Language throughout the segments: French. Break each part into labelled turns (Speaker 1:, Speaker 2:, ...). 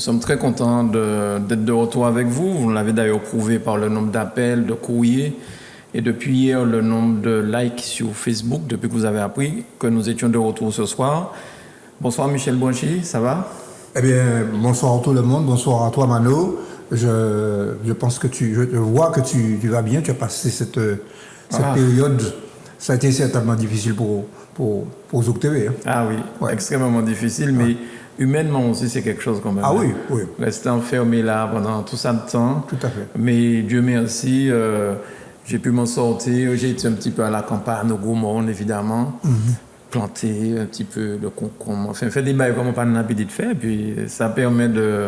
Speaker 1: sommes très contents d'être de retour avec vous. Vous l'avez d'ailleurs prouvé par le nombre d'appels, de courriers et depuis hier le nombre de likes sur Facebook, depuis que vous avez appris que nous étions de retour ce soir. Bonsoir Michel Bonchy, ça va?
Speaker 2: Eh bien, bonsoir à tout le monde, bonsoir à toi Mano. Je pense que je vois que tu vas bien, tu as passé cette période. Ça a été certainement difficile pour Zouk TV. Hein.
Speaker 1: Ah oui, ouais. Extrêmement difficile, mais humainement aussi c'est quelque chose quand même.
Speaker 2: Ah oui, oui.
Speaker 1: Rester enfermé là pendant tout ça de temps.
Speaker 2: Tout à fait.
Speaker 1: Mais Dieu merci, j'ai pu m'en sortir. J'ai été un petit peu à la campagne, au Gaumont évidemment. Planter un petit peu de concombre. Enfin, faire des bails comme on n'a pas l'habitude de faire, puis ça permet de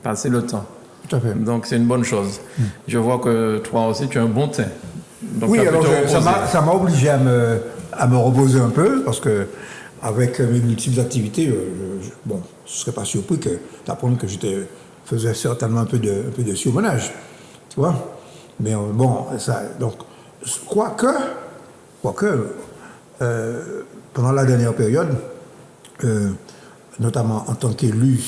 Speaker 1: passer le temps.
Speaker 2: Tout à fait.
Speaker 1: Donc c'est une bonne chose. Je vois que toi aussi tu as un bon teint. Donc,
Speaker 2: oui, alors ça m'a obligé à me reposer un peu parce que avec mes multiples activités, je ne serais pas surpris d'apprendre que je faisais certainement un peu de surmenage, tu vois. Mais bon, ça, donc, quoique, pendant la dernière période, notamment en tant qu'élu,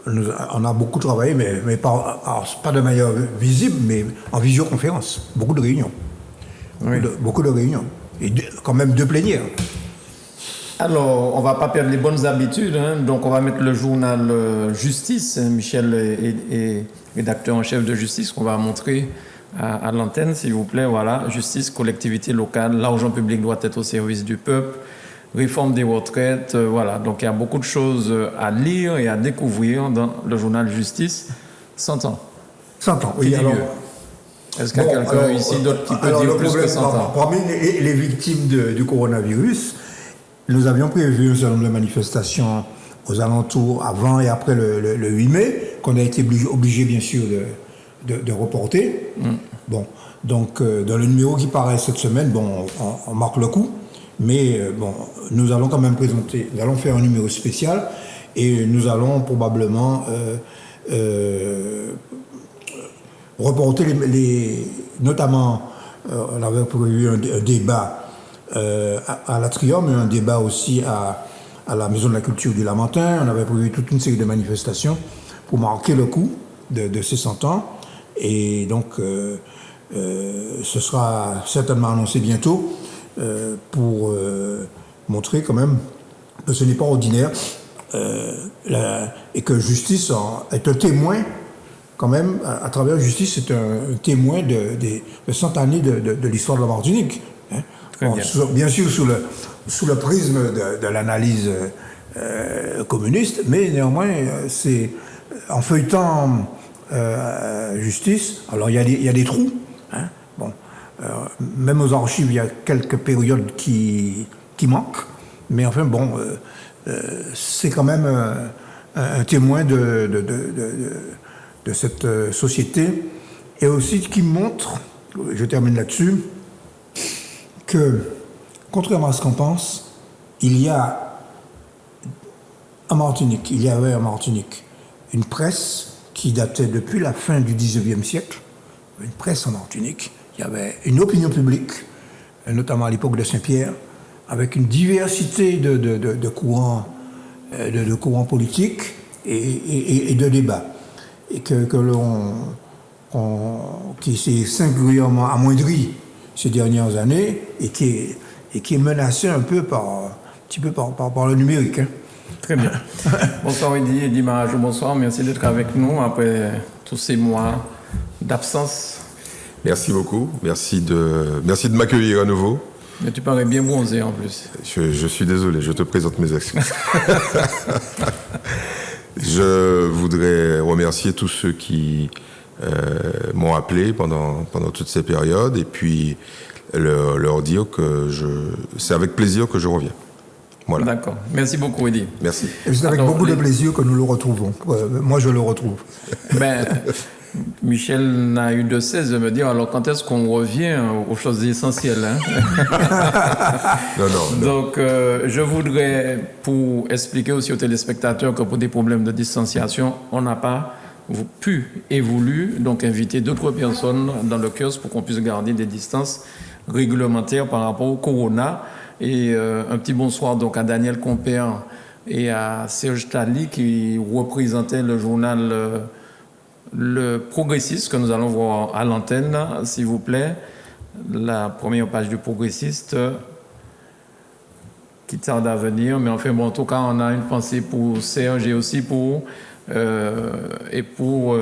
Speaker 2: on a beaucoup travaillé, mais pas de manière visible, mais en visioconférence. Beaucoup de réunions. Beaucoup de réunions. Et quand même 2 plénières.
Speaker 1: Alors, on ne va pas perdre les bonnes habitudes. Hein. Donc, on va mettre le journal Justice. Michel est rédacteur en chef de Justice, qu'on va montrer à l'antenne, s'il vous plaît. Voilà, Justice, collectivité locale. L'argent public doit être au service du peuple. Réforme des retraites, voilà. Donc il y a beaucoup de choses à lire et à découvrir dans le journal Justice. 100 ans.
Speaker 2: 100 ans, oui. Alors,
Speaker 1: est-ce qu'il y a quelqu'un ici d'autre qui peut dire plus que 100 ans?
Speaker 2: Parmi les victimes du coronavirus, nous avions prévu un certain nombre de manifestations aux alentours, avant et après le 8 mai, qu'on a été obligé bien sûr de reporter. Bon, donc dans le numéro qui paraît cette semaine, on marque le coup. Mais nous allons quand même nous allons faire un numéro spécial et nous allons probablement reporter notamment, on avait prévu un débat à l'Atrium, mais un débat aussi à la Maison de la Culture du Lamentin. On avait prévu toute une série de manifestations pour marquer le coup de ces 100 ans. Et donc, ce sera certainement annoncé bientôt. Pour montrer quand même que ce n'est pas ordinaire et que Justice est un témoin quand même, à travers Justice, c'est un témoin de 100 années de l'histoire de la Martinique. Hein. Bien sûr sous le prisme de l'analyse communiste, mais néanmoins, c'est en feuilletant Justice, alors il y a des trous, hein, même aux archives, il y a quelques périodes qui manquent, mais enfin c'est quand même un témoin de cette société, et aussi qui montre, je termine là-dessus, que contrairement à ce qu'on pense, il y avait en Martinique une presse qui datait depuis la fin du XIXe siècle, une presse en Martinique. Il y avait une opinion publique, notamment à l'époque de Saint-Pierre, avec une diversité de courants politiques et de débats, et qui s'est singulièrement amoindri ces dernières années et qui est menacé un petit peu par le numérique. Hein.
Speaker 1: Très bien. Bonsoir Eddy Marajou, bonsoir. Merci d'être avec nous après tous ces mois d'absence.
Speaker 3: Merci beaucoup, merci de m'accueillir à nouveau.
Speaker 1: Mais tu parais bien bronzé en plus.
Speaker 3: Je suis désolé, je te présente mes excuses. Je voudrais remercier tous ceux qui m'ont appelé pendant toutes ces périodes et puis leur dire que c'est avec plaisir que je reviens. Voilà.
Speaker 1: D'accord. Merci beaucoup, Eddy.
Speaker 3: Merci.
Speaker 2: Et c'est avec beaucoup de plaisir que nous le retrouvons. Moi, je le retrouve.
Speaker 1: Michel n'a eu de cesse de me dire, alors quand est-ce qu'on revient aux choses essentielles, hein?
Speaker 3: Non.
Speaker 1: Donc, je voudrais, pour expliquer aussi aux téléspectateurs que pour des problèmes de distanciation, on n'a pas pu et voulu donc inviter d'autres personnes dans le kiosque pour qu'on puisse garder des distances réglementaires par rapport au corona. Et un petit bonsoir donc à Daniel Compère et à Serge Tali qui représentait le journal Le Progressiste que nous allons voir à l'antenne, s'il vous plaît. La première page du Progressiste qui tarde à venir, mais enfin bon, en tout cas on a une pensée pour Serge et aussi pour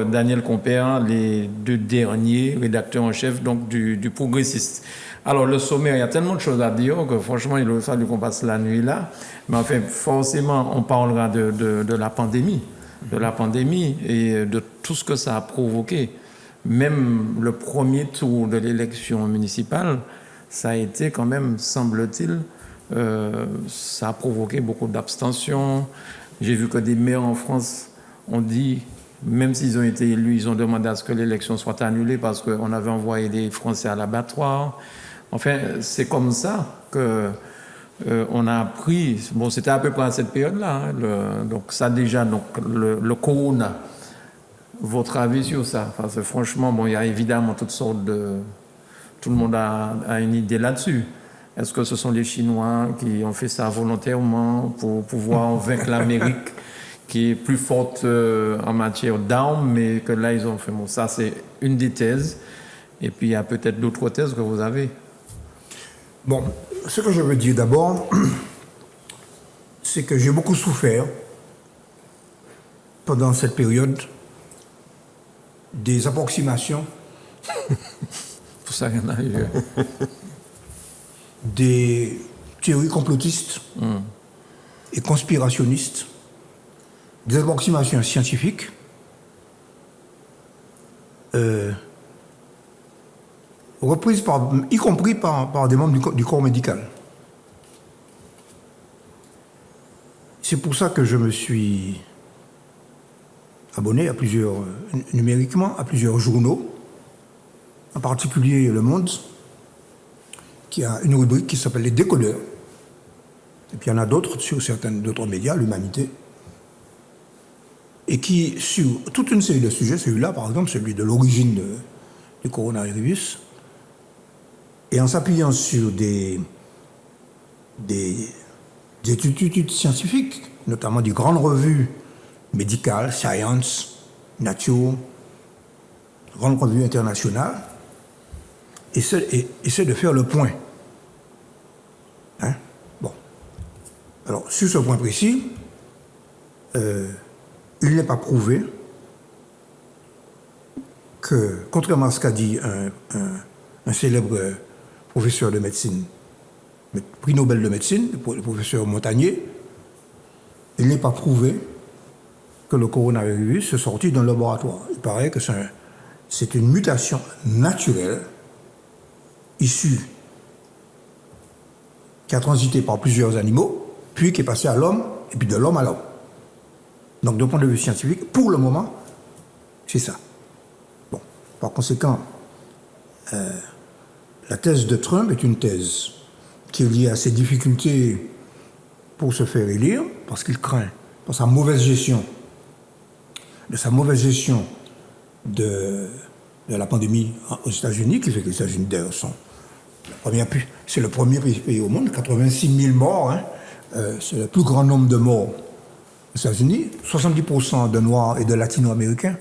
Speaker 1: Daniel Compère, les deux derniers rédacteurs en chef donc du Progressiste. Alors le sommaire, il y a tellement de choses à dire que franchement il aurait fallu qu'on passe la nuit là, mais enfin forcément on parlera de la pandémie, et de tout ce que ça a provoqué. Même le premier tour de l'élection municipale, ça a été quand même, semble-t-il, ça a provoqué beaucoup d'abstention. J'ai vu que des maires en France ont dit, même s'ils ont été élus, ils ont demandé à ce que l'élection soit annulée parce qu'on avait envoyé des Français à l'abattoir. Enfin, c'est comme ça que on a appris. Bon, c'était à peu près à cette période-là. Donc ça déjà, donc le corona. Votre avis sur ça? Parce que franchement, bon, il y a évidemment toutes sortes de... Tout le monde a une idée là-dessus. Est-ce que ce sont les Chinois qui ont fait ça volontairement pour pouvoir vaincre l'Amérique qui est plus forte en matière d'armes, mais que là, ils ont fait... Bon, ça, c'est une des thèses. Et puis, il y a peut-être d'autres thèses que vous avez.
Speaker 2: Bon, ce que je veux dire d'abord, c'est que j'ai beaucoup souffert pendant cette période des approximations
Speaker 1: Pour ça qu'il y en a eu.
Speaker 2: Des théories complotistes et conspirationnistes, des approximations scientifiques, reprises y compris par des membres du corps médical. C'est pour ça que je me suis abonné numériquement à plusieurs journaux, en particulier Le Monde, qui a une rubrique qui s'appelle Les Décodeurs. Et puis il y en a d'autres sur certains d'autres médias, l'Humanité, et qui, sur toute une série de sujets, celui-là par exemple, celui de l'origine du coronavirus, et en s'appuyant sur des études scientifiques, notamment des grandes revues médicales, Science, Nature, grandes revues internationales, essaie de faire le point. Hein? Bon. Alors, sur ce point précis, il n'est pas prouvé que, contrairement à ce qu'a dit un célèbre professeur de médecine, prix Nobel de médecine, le professeur Montagnier, il n'est pas prouvé que le coronavirus est sorti d'un laboratoire. Il paraît que c'est une mutation naturelle issue qui a transité par plusieurs animaux, puis qui est passée à l'homme, et puis de l'homme à l'homme. Donc, d'un point de vue scientifique, pour le moment, c'est ça. Bon, par conséquent, la thèse de Trump est une thèse qui est liée à ses difficultés pour se faire élire, parce qu'il craint, par sa mauvaise gestion, de la pandémie aux États-Unis, qui fait que les États-Unis d'ailleurs c'est le premier pays au monde, 86 000 morts, hein, c'est le plus grand nombre de morts aux États-Unis, 70% de Noirs et de Latino-Américains.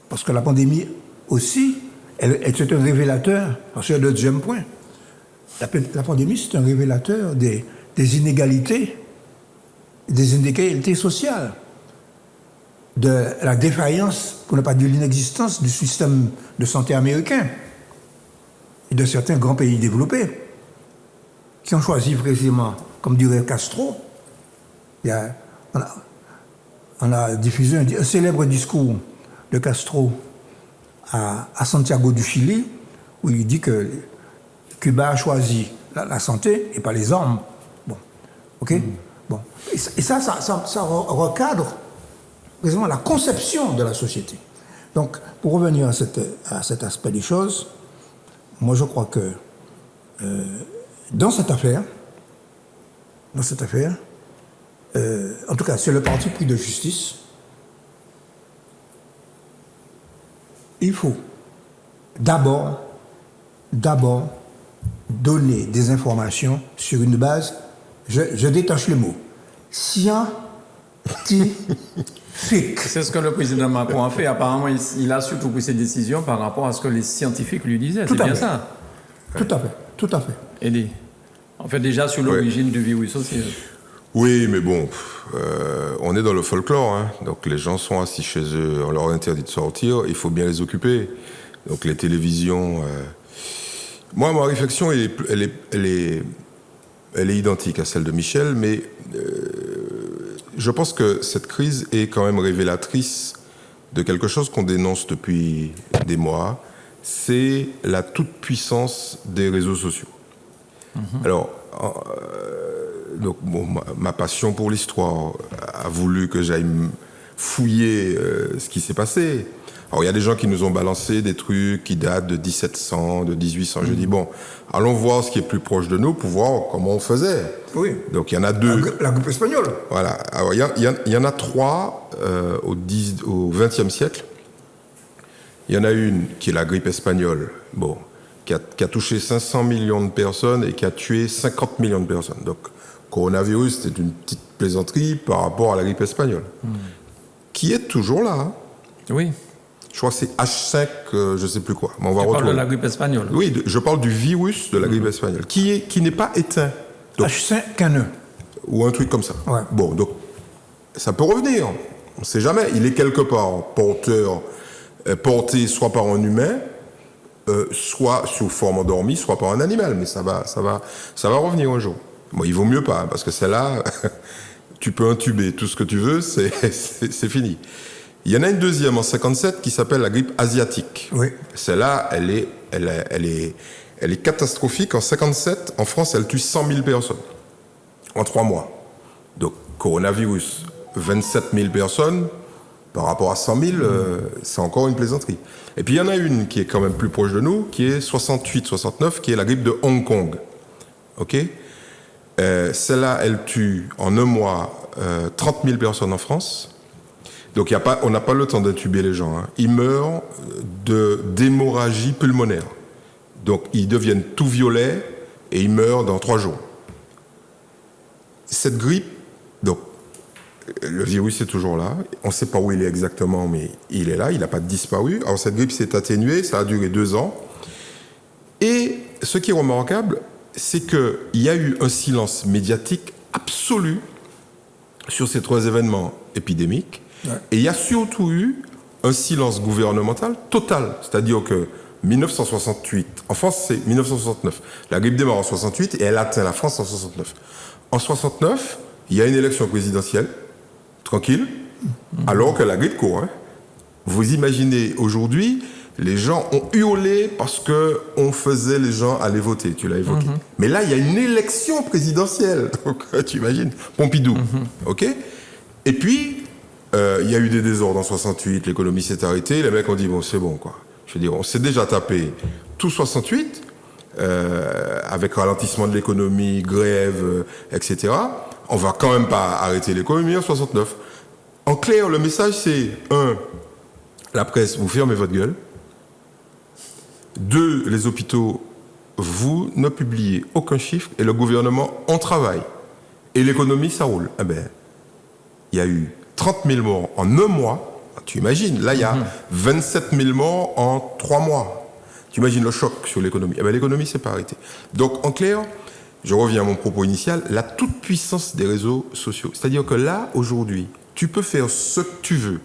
Speaker 2: Parce que la pandémie aussi, c'est un révélateur, c'est le deuxième point. La pandémie, c'est un révélateur des inégalités sociales, de la défaillance, pour ne pas dire l'inexistence du système de santé américain et de certains grands pays développés qui ont choisi précisément, comme dirait Castro, on a diffusé un célèbre discours de Castro à Santiago du Chili, où il dit que Cuba a choisi la santé et pas les armes. Bon, ok. Bon, et ça recadre précisément la conception de la société. Donc, pour revenir à cet aspect des choses, moi je crois que dans cette affaire, en tout cas, c'est le parti pris de justice. Il faut d'abord donner des informations sur une base je détache le mot. Scientifique.
Speaker 1: C'est ce que le président Macron a fait. Apparemment, il a surtout pris ses décisions par rapport à ce que les scientifiques lui disaient. C'est bien ça.
Speaker 2: Tout à fait, tout à fait.
Speaker 1: Eddie, en fait, déjà sur l'origine du virus aussi.
Speaker 3: Oui, mais bon, on est dans le folklore, hein. Donc les gens sont assis chez eux, on leur interdit de sortir, il faut bien les occuper. Donc les télévisions... Moi, ma réflexion, elle est identique à celle de Michel, mais je pense que cette crise est quand même révélatrice de quelque chose qu'on dénonce depuis des mois, c'est la toute-puissance des réseaux sociaux. Alors, donc, bon, ma passion pour l'histoire a voulu que j'aille fouiller ce qui s'est passé. Alors, il y a des gens qui nous ont balancé des trucs qui datent de 1700, de 1800. Je dis, bon, allons voir ce qui est plus proche de nous pour voir comment on faisait.
Speaker 2: Oui.
Speaker 3: Donc, il y en a deux.
Speaker 2: La grippe espagnole.
Speaker 3: Voilà. Alors, il y en a trois au XXe siècle. Il y en a une qui est la grippe espagnole, bon, qui a touché 500 millions de personnes et qui a tué 50 millions de personnes. Donc, coronavirus, c'était une petite plaisanterie par rapport à la grippe espagnole, qui est toujours là. Hein.
Speaker 1: Oui.
Speaker 3: Je crois que c'est H5, je ne sais plus quoi. Mais on va
Speaker 1: Tu
Speaker 3: retrouver.
Speaker 1: parles de la grippe espagnole.
Speaker 3: Oui, je parle du virus de la grippe espagnole, qui n'est pas éteint. Donc,
Speaker 2: H5N1.
Speaker 3: ou un truc comme ça.
Speaker 2: Ouais.
Speaker 3: Bon, donc, ça peut revenir. On ne sait jamais. Il est quelque part porté soit par un humain, soit sous forme endormie, soit par un animal. Mais ça va revenir un jour. Bon, il vaut mieux pas, parce que celle-là, tu peux intuber tout ce que tu veux, c'est fini. Il y en a une deuxième en 57 qui s'appelle la grippe asiatique.
Speaker 2: Oui.
Speaker 3: Celle-là, elle est catastrophique. En 57, en France, elle tue 100 000 personnes en 3 mois. Donc, coronavirus, 27 000 personnes. Par rapport à 100 000, c'est encore une plaisanterie. Et puis il y en a une qui est quand même plus proche de nous, qui est 68-69, qui est la grippe de Hong Kong. Ok ? Celle-là, elle tue en un mois 30 000 personnes en France. Donc on n'a pas le temps d'intuber les gens. Hein. Ils meurent d'hémorragie pulmonaire. Donc ils deviennent tout violets et ils meurent dans 3 jours. Cette grippe, donc, le virus est toujours là. On ne sait pas où il est exactement, mais il est là. Il n'a pas disparu. Alors, cette grippe s'est atténuée. Ça a duré 2 ans. Et ce qui est remarquable, c'est qu'il y a eu un silence médiatique absolu sur ces 3 événements épidémiques. Ouais. Et il y a surtout eu un silence gouvernemental total. C'est-à-dire que 1968, en France, c'est 1969. La grippe démarre en 68 et elle atteint la France en 69. En 69, il y a une élection présidentielle. Tranquille, alors que la grippe court. Hein. Vous imaginez, aujourd'hui, les gens ont hurlé parce qu'on faisait les gens aller voter, tu l'as évoqué. Mais là, il y a une élection présidentielle, donc tu imagines, Pompidou, ok ? Et puis, il y a eu des désordres en 68, l'économie s'est arrêtée, les mecs ont dit, bon, c'est bon, quoi. Je veux dire, on s'est déjà tapé tout 68, avec ralentissement de l'économie, grève, etc., on va quand même pas arrêter l'économie en 69. En clair, le message, c'est 1, la presse, vous fermez votre gueule. 2, les hôpitaux, vous ne publiez aucun chiffre et le gouvernement, on travaille. Et l'économie, ça roule. Eh ben, il y a eu 30 000 morts en un mois. Tu imagines, là, il y a 27 000 morts en 3 mois. Tu imagines le choc sur l'économie. Eh ben, l'économie, c'est pas arrêté. Donc, en clair, je reviens à mon propos initial, la toute-puissance des réseaux sociaux. C'est-à-dire que là, aujourd'hui, tu peux faire ce que tu veux.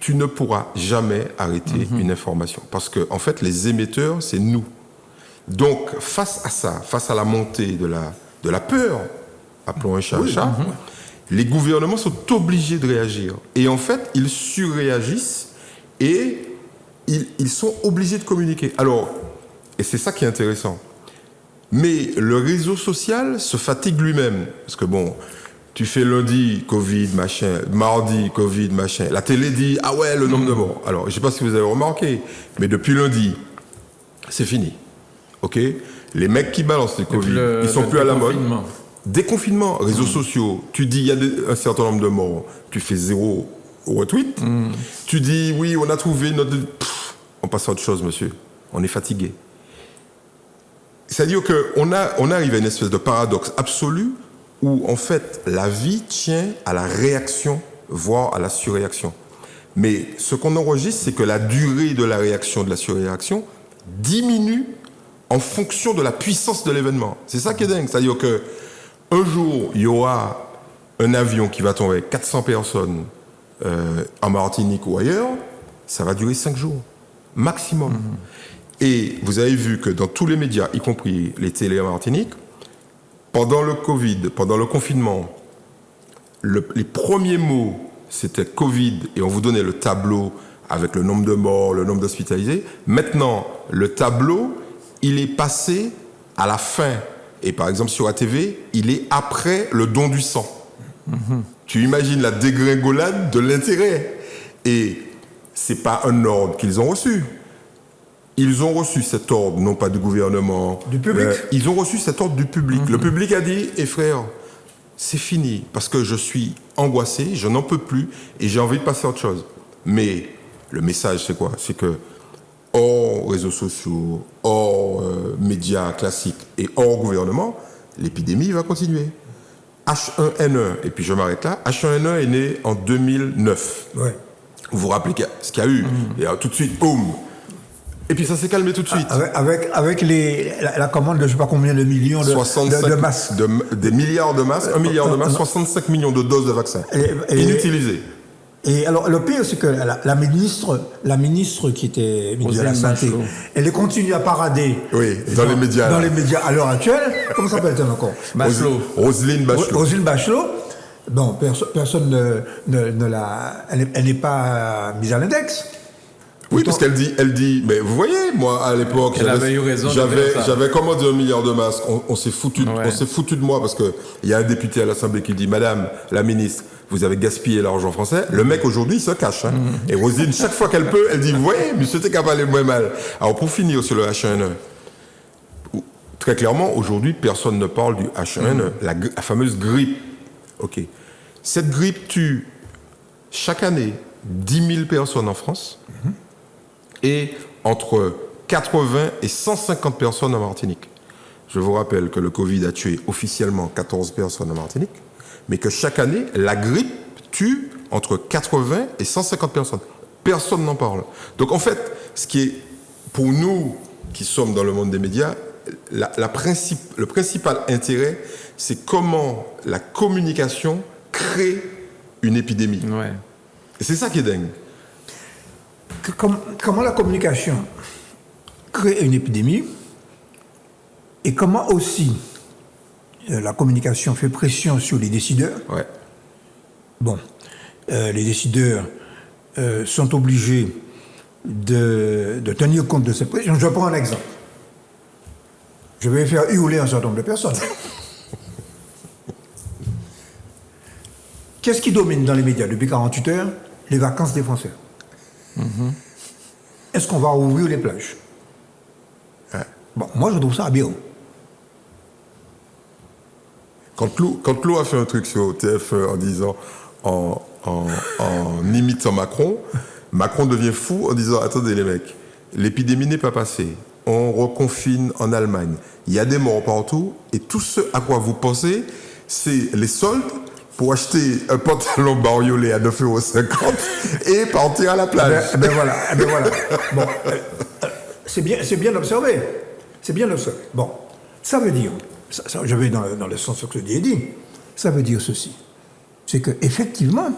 Speaker 3: Tu ne pourras jamais arrêter une information. Parce que, en fait, les émetteurs, c'est nous. Donc, face à ça, face à la montée de la peur, appelons un chat un chat, les gouvernements sont obligés de réagir. Et en fait, ils surréagissent et ils sont obligés de communiquer. Alors, et c'est ça qui est intéressant. Mais le réseau social se fatigue lui-même. Parce que bon, tu fais lundi, Covid, machin, mardi, Covid, machin. La télé dit, ah ouais, le nombre de morts. Alors, je ne sais pas si vous avez remarqué, mais depuis lundi, c'est fini. OK ? Les mecs qui balancent les Covid, ils ne sont plus à la mode. Déconfinement, réseaux sociaux. Tu dis, il y a un certain nombre de morts. Tu fais 0 retweet. Tu dis, oui, on a trouvé notre... on passe à autre chose, monsieur. On est fatigué. C'est-à-dire qu'on arrive à une espèce de paradoxe absolu où en fait la vie tient à la réaction, voire à la surréaction. Mais ce qu'on enregistre, c'est que la durée de la réaction, de la surréaction, diminue en fonction de la puissance de l'événement. C'est ça qui est dingue. C'est-à-dire qu'un jour, il y aura un avion qui va tomber avec 400 personnes en Martinique ou ailleurs, ça va durer 5 jours, maximum. Et vous avez vu que dans tous les médias, y compris les télés en Martinique, pendant le Covid, pendant le confinement, les premiers mots, c'était Covid, et on vous donnait le tableau avec le nombre de morts, le nombre d'hospitalisés. Maintenant, le tableau, il est passé à la fin. Et par exemple, sur ATV, il est après le don du sang. Tu imagines la dégringolade de l'intérêt. Et c'est pas un ordre qu'ils ont reçu. Ils ont reçu cet ordre, non pas du gouvernement.
Speaker 2: Du public.
Speaker 3: Ils ont reçu cet ordre du public. Le public a dit, frère, c'est fini, parce que je suis angoissé, je n'en peux plus, et j'ai envie de passer à autre chose. Mais le message, c'est quoi? C'est que, hors réseaux sociaux, hors médias classiques et hors gouvernement, l'épidémie va continuer. H1N1, et puis je m'arrête là, H1N1 est né en 2009.
Speaker 2: Ouais.
Speaker 3: Vous vous rappelez ce qu'il y a eu? Et alors, tout de suite, boum. Et puis ça s'est calmé tout de suite.
Speaker 2: Avec la commande de je ne sais pas combien de millions de masques.
Speaker 3: Des milliards de masques, 1 milliard de masques, 65 millions de doses de vaccins inutilisées.
Speaker 2: Et alors le pire, c'est que la ministre qui était ministre de la Santé, elle continue à parader
Speaker 3: dans les médias.
Speaker 2: Dans les médias à l'heure actuelle. Comment s'appelle-t-elle encore?
Speaker 1: Bachelot.
Speaker 3: Roselyne Bachelot.
Speaker 2: Roselyne Bachelot. Bon, personne ne l'a... Elle n'est pas mise à l'index.
Speaker 3: Oui, parce qu'elle dit, mais vous voyez, moi, à l'époque, j'avais commandé 1 milliard de masques, on s'est foutu de moi, parce qu'il y a un député à l'Assemblée qui dit, Madame la ministre, vous avez gaspillé l'argent français. Le mec, aujourd'hui, il se cache. Et Roselyne, chaque fois qu'elle peut, elle dit, vous voyez, monsieur, t'es capable d'aller moins mal. Alors, pour finir sur le H1N1, très clairement, aujourd'hui, personne ne parle du H1N1, la fameuse grippe. OK. Cette grippe tue, chaque année, 10 000 personnes en France, et entre 80 et 150 personnes en Martinique. Je vous rappelle que le Covid a tué officiellement 14 personnes en Martinique, mais que chaque année, la grippe tue entre 80 et 150 personnes. Personne n'en parle. Donc en fait, ce qui est, pour nous qui sommes dans le monde des médias, le principal intérêt, c'est comment la communication crée une épidémie.
Speaker 1: Ouais.
Speaker 3: Et c'est ça qui est dingue.
Speaker 2: Comment la communication crée une épidémie et comment aussi la communication fait pression sur les décideurs.
Speaker 3: Ouais.
Speaker 2: Bon, les décideurs sont obligés de tenir compte de cette pression. Je prends un exemple. Je vais faire hurler un certain nombre de personnes. Qu'est-ce qui domine dans les médias depuis 48 heures? Les vacances des Français. Est-ce qu'on va ouvrir les plages? Bon, moi je trouve ça aberrant.
Speaker 3: Quand Lou a fait un truc sur TF1 en disant, en imitant Macron, Macron devient fou en disant, attendez les mecs, l'épidémie n'est pas passée, on reconfine en Allemagne, il y a des morts partout, et tout ce à quoi vous pensez, c'est les soldes pour acheter un pantalon bariolé à 9,50 € et partir à la plage.
Speaker 2: Ben voilà. Bon, c'est bien observé. C'est bien observé. Bon, ça veut dire, je vais dans le sens que je dis, ça veut dire ceci. C'est qu'effectivement,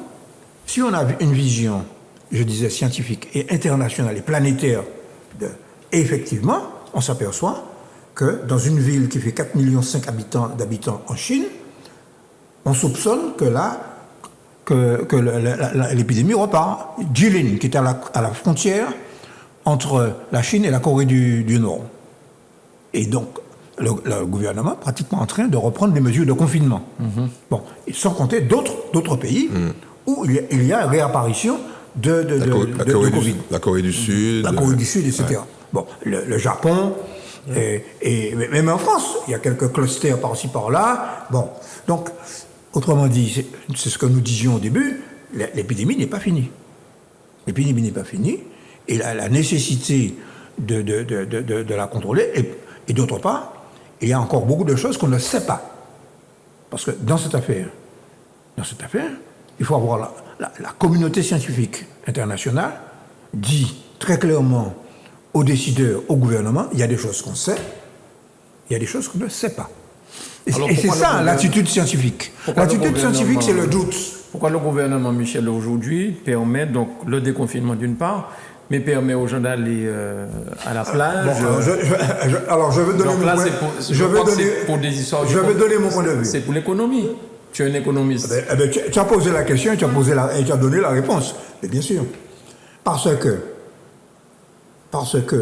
Speaker 2: si on a une vision, je disais, scientifique et internationale et planétaire, effectivement, on s'aperçoit que dans une ville qui fait 4,5 millions d'habitants en Chine, on soupçonne que l'épidémie repart. Jilin, qui est à la frontière entre la Chine et la Corée du Nord. Et donc, le gouvernement est pratiquement en train de reprendre les mesures de confinement. Bon, et sans compter d'autres pays où il y a une réapparition de Covid.
Speaker 3: La Corée du Sud.
Speaker 2: La Corée du Sud, etc. Ouais. Bon, le Japon, et même en France, il y a quelques clusters par-ci, par-là. Bon, donc, autrement dit, c'est ce que nous disions au début, l'épidémie n'est pas finie. L'épidémie n'est pas finie, et la nécessité de la contrôler, et d'autre part, il y a encore beaucoup de choses qu'on ne sait pas. Parce que dans cette affaire, il faut avoir la communauté scientifique internationale dit très clairement aux décideurs, au gouvernement, il y a des choses qu'on sait, il y a des choses qu'on ne sait pas. Et c'est ça l'attitude scientifique. L'attitude scientifique, c'est le doute.
Speaker 1: Pourquoi le gouvernement, Michel, aujourd'hui, permet donc le déconfinement d'une part, mais permet aux gens d'aller à la plage.
Speaker 2: Alors, je vais donner mon point de vue.
Speaker 1: C'est pour l'économie. Tu es un économiste.
Speaker 2: Tu as posé la question et tu as donné la réponse. Et bien sûr. Parce que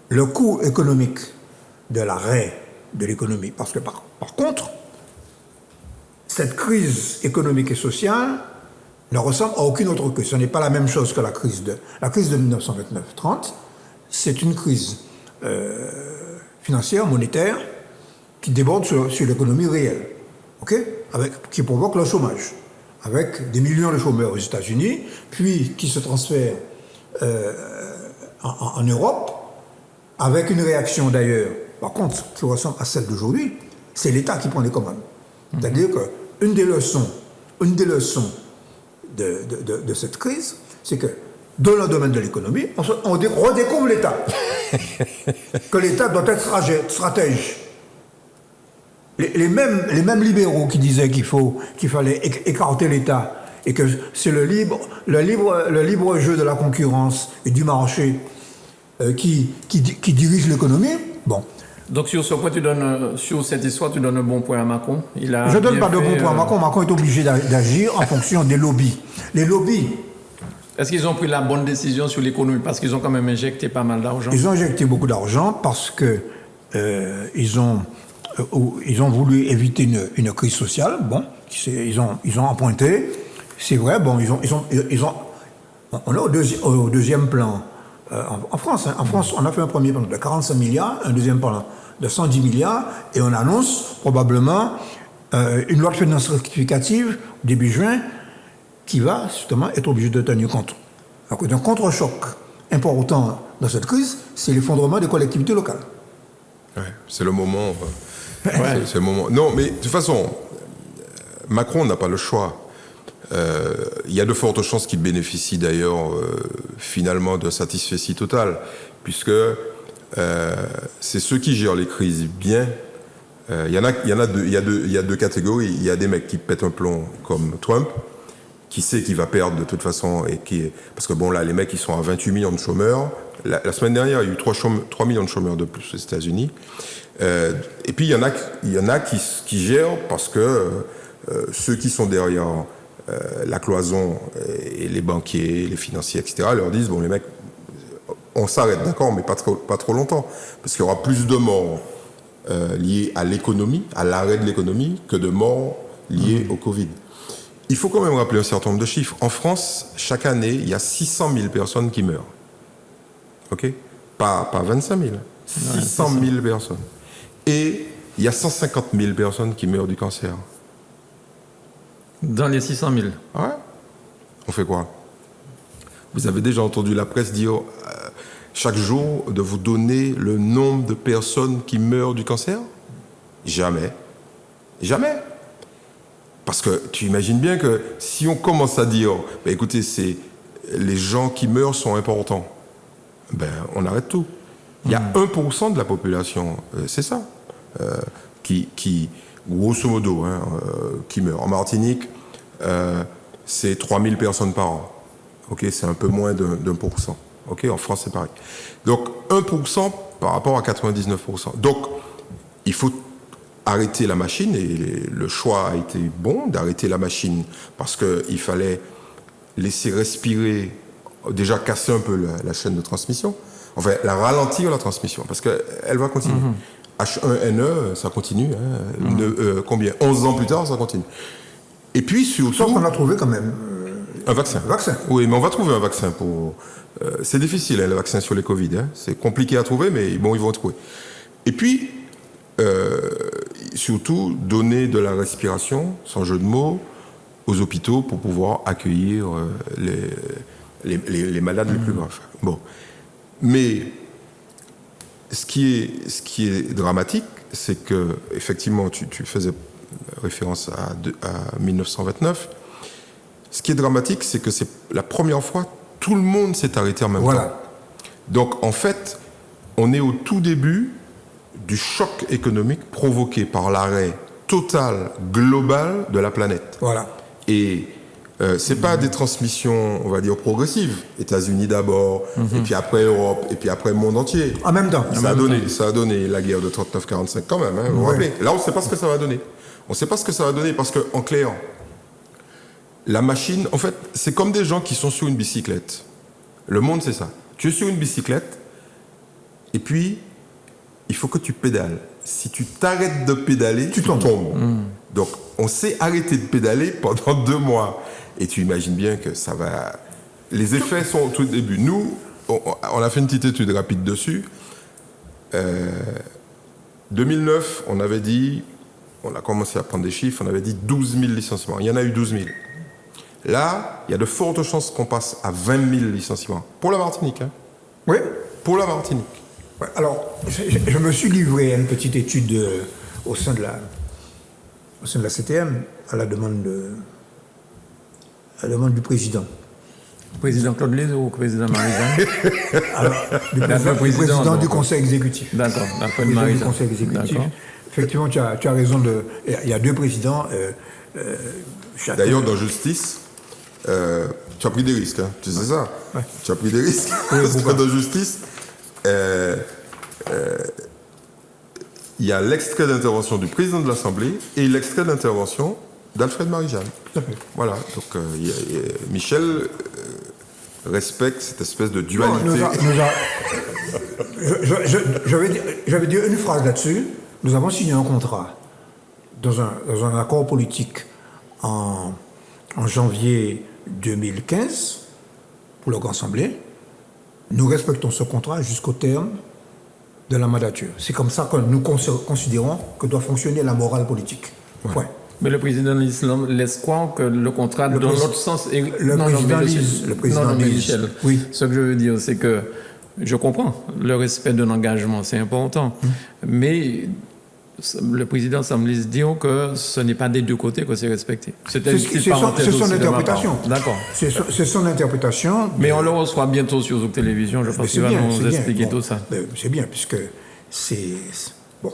Speaker 2: le coût économique de l'arrêt de l'économie, parce que par contre, cette crise économique et sociale ne ressemble à aucune autre crise. Ce n'est pas la même chose que la crise de 1929-30. C'est une crise financière, monétaire, qui déborde sur l'économie réelle, qui provoque le chômage, avec des millions de chômeurs aux États-Unis, puis qui se transfèrent en Europe, avec une réaction d'ailleurs, par contre, qui ressemble à celle d'aujourd'hui, c'est l'État qui prend les commandes. C'est-à-dire qu'une des leçons de cette crise, c'est que dans le domaine de l'économie, on redécouvre l'État. Que l'État doit être stratège. Les mêmes libéraux qui disaient qu'il fallait écarter l'État et que c'est le libre jeu de la concurrence et du marché qui dirige l'économie. Bon.
Speaker 1: Donc sur ce point, sur cette histoire, tu donnes un bon point à Macron.
Speaker 2: Je ne donne pas de bon point à Macron. Macron est obligé d'agir en fonction des lobbies. Les lobbies.
Speaker 1: Est-ce qu'ils ont pris la bonne décision sur l'économie? Parce qu'ils ont quand même injecté pas mal d'argent.
Speaker 2: Ils ont injecté beaucoup d'argent parce que ils ont voulu éviter une crise sociale. Bon, ils ont emprunté. C'est vrai. Bon, on est au deuxième plan en France. En France, on a fait un premier plan de 45 milliards, un deuxième plan de 110 milliards, et on annonce probablement une loi de finances rectificative début juin qui va justement être obligé de tenir compte. Donc, un contre-choc important dans cette crise, c'est l'effondrement des collectivités locales.
Speaker 3: Ouais, c'est le moment. C'est le moment. Non, mais de toute façon, Macron n'a pas le choix. Il y a de fortes chances qu'il bénéficie d'ailleurs finalement d'un satisfecit total, puisque c'est ceux qui gèrent les crises bien. Il y a deux catégories. Il y a des mecs qui pètent un plomb comme Trump, qui sait qu'il va perdre de toute façon, parce que bon là, les mecs ils sont à 28 millions de chômeurs. La semaine dernière, il y a eu 3 millions de chômeurs de plus aux États-Unis. Et puis il y en a qui gèrent parce que ceux qui sont derrière la cloison et les banquiers, les financiers, etc., leur disent bon les mecs, on s'arrête, d'accord, mais pas trop longtemps, parce qu'il y aura plus de morts liées à l'économie, à l'arrêt de l'économie, que de morts liées au Covid. Il faut quand même rappeler un certain nombre de chiffres. En France, chaque année, il y a 600 000 personnes qui meurent. OK ? Pas 25 000. 600 000 personnes. Et il y a 150 000 personnes qui meurent du cancer.
Speaker 1: Dans les 600 000 ?
Speaker 3: Ouais. On fait quoi ? Vous avez déjà entendu la presse dire chaque jour de vous donner le nombre de personnes qui meurent du cancer ? Jamais. Jamais. Parce que tu imagines bien que si on commence à dire, ben écoutez, les gens qui meurent sont importants, ben on arrête tout. Il y a 1% de la population, c'est ça, qui grosso modo, qui meurt. En Martinique, c'est 3000 personnes par an. Ok, c'est un peu moins d'1%. Ok, en France, c'est pareil. Donc 1% par rapport à 99%. Donc il faut arrêter la machine, et le choix a été bon d'arrêter la machine parce qu'il fallait laisser respirer, déjà casser un peu la chaîne de transmission, enfin ralentir la transmission, parce qu'elle va continuer. H1N1, ça continue, combien 11 ans plus tard, ça continue. Et puis surtout...
Speaker 2: Sauf qu'on a trouvé quand même...
Speaker 3: un vaccin. Oui, mais on va trouver un vaccin pour... c'est difficile, le vaccin sur les Covid, c'est compliqué à trouver, mais bon, ils vont le trouver. Et puis... surtout donner de la respiration, sans jeu de mots, aux hôpitaux pour pouvoir accueillir les malades les plus graves. Bon. Mais ce qui est dramatique, c'est que, effectivement, tu faisais référence à 1929. Ce qui est dramatique, c'est que c'est la première fois tout le monde s'est arrêté en même temps. Donc, en fait, on est au tout début du choc économique provoqué par l'arrêt total, global de la planète. Et c'est pas des transmissions, on va dire, progressives. États-Unis d'abord, et puis après Europe, et puis après le monde entier.
Speaker 2: En même temps.
Speaker 3: Ça a donné la guerre de 39-45 quand même, hein, vous vous rappelez. Là, on ne sait pas ce que ça va donner. On ne sait pas ce que ça va donner parce qu'en clair, la machine, en fait, c'est comme des gens qui sont sur une bicyclette. Le monde, c'est ça. Tu es sur une bicyclette, et puis, il faut que tu pédales. Si tu t'arrêtes de pédaler, tu tombes. Donc, on s'est arrêté de pédaler pendant 2 mois. Et tu imagines bien que ça va... Les effets sont au tout début. Nous, on a fait une petite étude rapide dessus. 2009, on avait dit... On a commencé à prendre des chiffres, on avait dit 12 000 licenciements. Il y en a eu 12 000. Là, il y a de fortes chances qu'on passe à 20 000 licenciements. Pour la Martinique, hein.
Speaker 2: Oui.
Speaker 3: Pour la Martinique.
Speaker 2: Ouais, alors, je me suis livré à une petite étude au sein de la CTM, à la demande du président.
Speaker 1: Président Claude Lise ou président Marie-Jeanne?
Speaker 2: Alors, du président du conseil exécutif.
Speaker 1: D'accord,
Speaker 2: du conseil exécutif. Effectivement, tu as raison. Il y a 2 présidents.
Speaker 3: D'ailleurs, dans justice, tu as pris des risques. Hein, tu sais ça? Ouais. Tu as pris des risques. Parce que dans justice, il y a l'extrait d'intervention du président de l'Assemblée et l'extrait d'intervention d'Alfred Marie-Jeanne.
Speaker 2: Tout à fait.
Speaker 3: Voilà. Donc, Michel respecte cette espèce de dualité.
Speaker 2: Je vais dire une phrase là-dessus. Nous avons signé un contrat dans un accord politique en janvier 2015 pour la Grande Assemblée. Nous respectons ce contrat jusqu'au terme de la mandature. C'est comme ça que nous considérons que doit fonctionner la morale politique. Ouais. Point.
Speaker 1: Mais le président l'Islam laisse croire que le contrat, dans l'autre sens...
Speaker 2: Le président
Speaker 1: Michel. Oui. Ce que je veux dire, c'est que je comprends le respect de l'engagement, c'est important. Mais le président semble dire que ce n'est pas des 2 côtés que c'est respecté.
Speaker 2: C'est son interprétation.
Speaker 1: D'accord.
Speaker 2: C'est son interprétation.
Speaker 1: Mais on le reçoit bientôt sur Zouk Télévision. Je pense qu'il va nous expliquer tout ça.
Speaker 2: C'est bien, puisque c'est... Bon,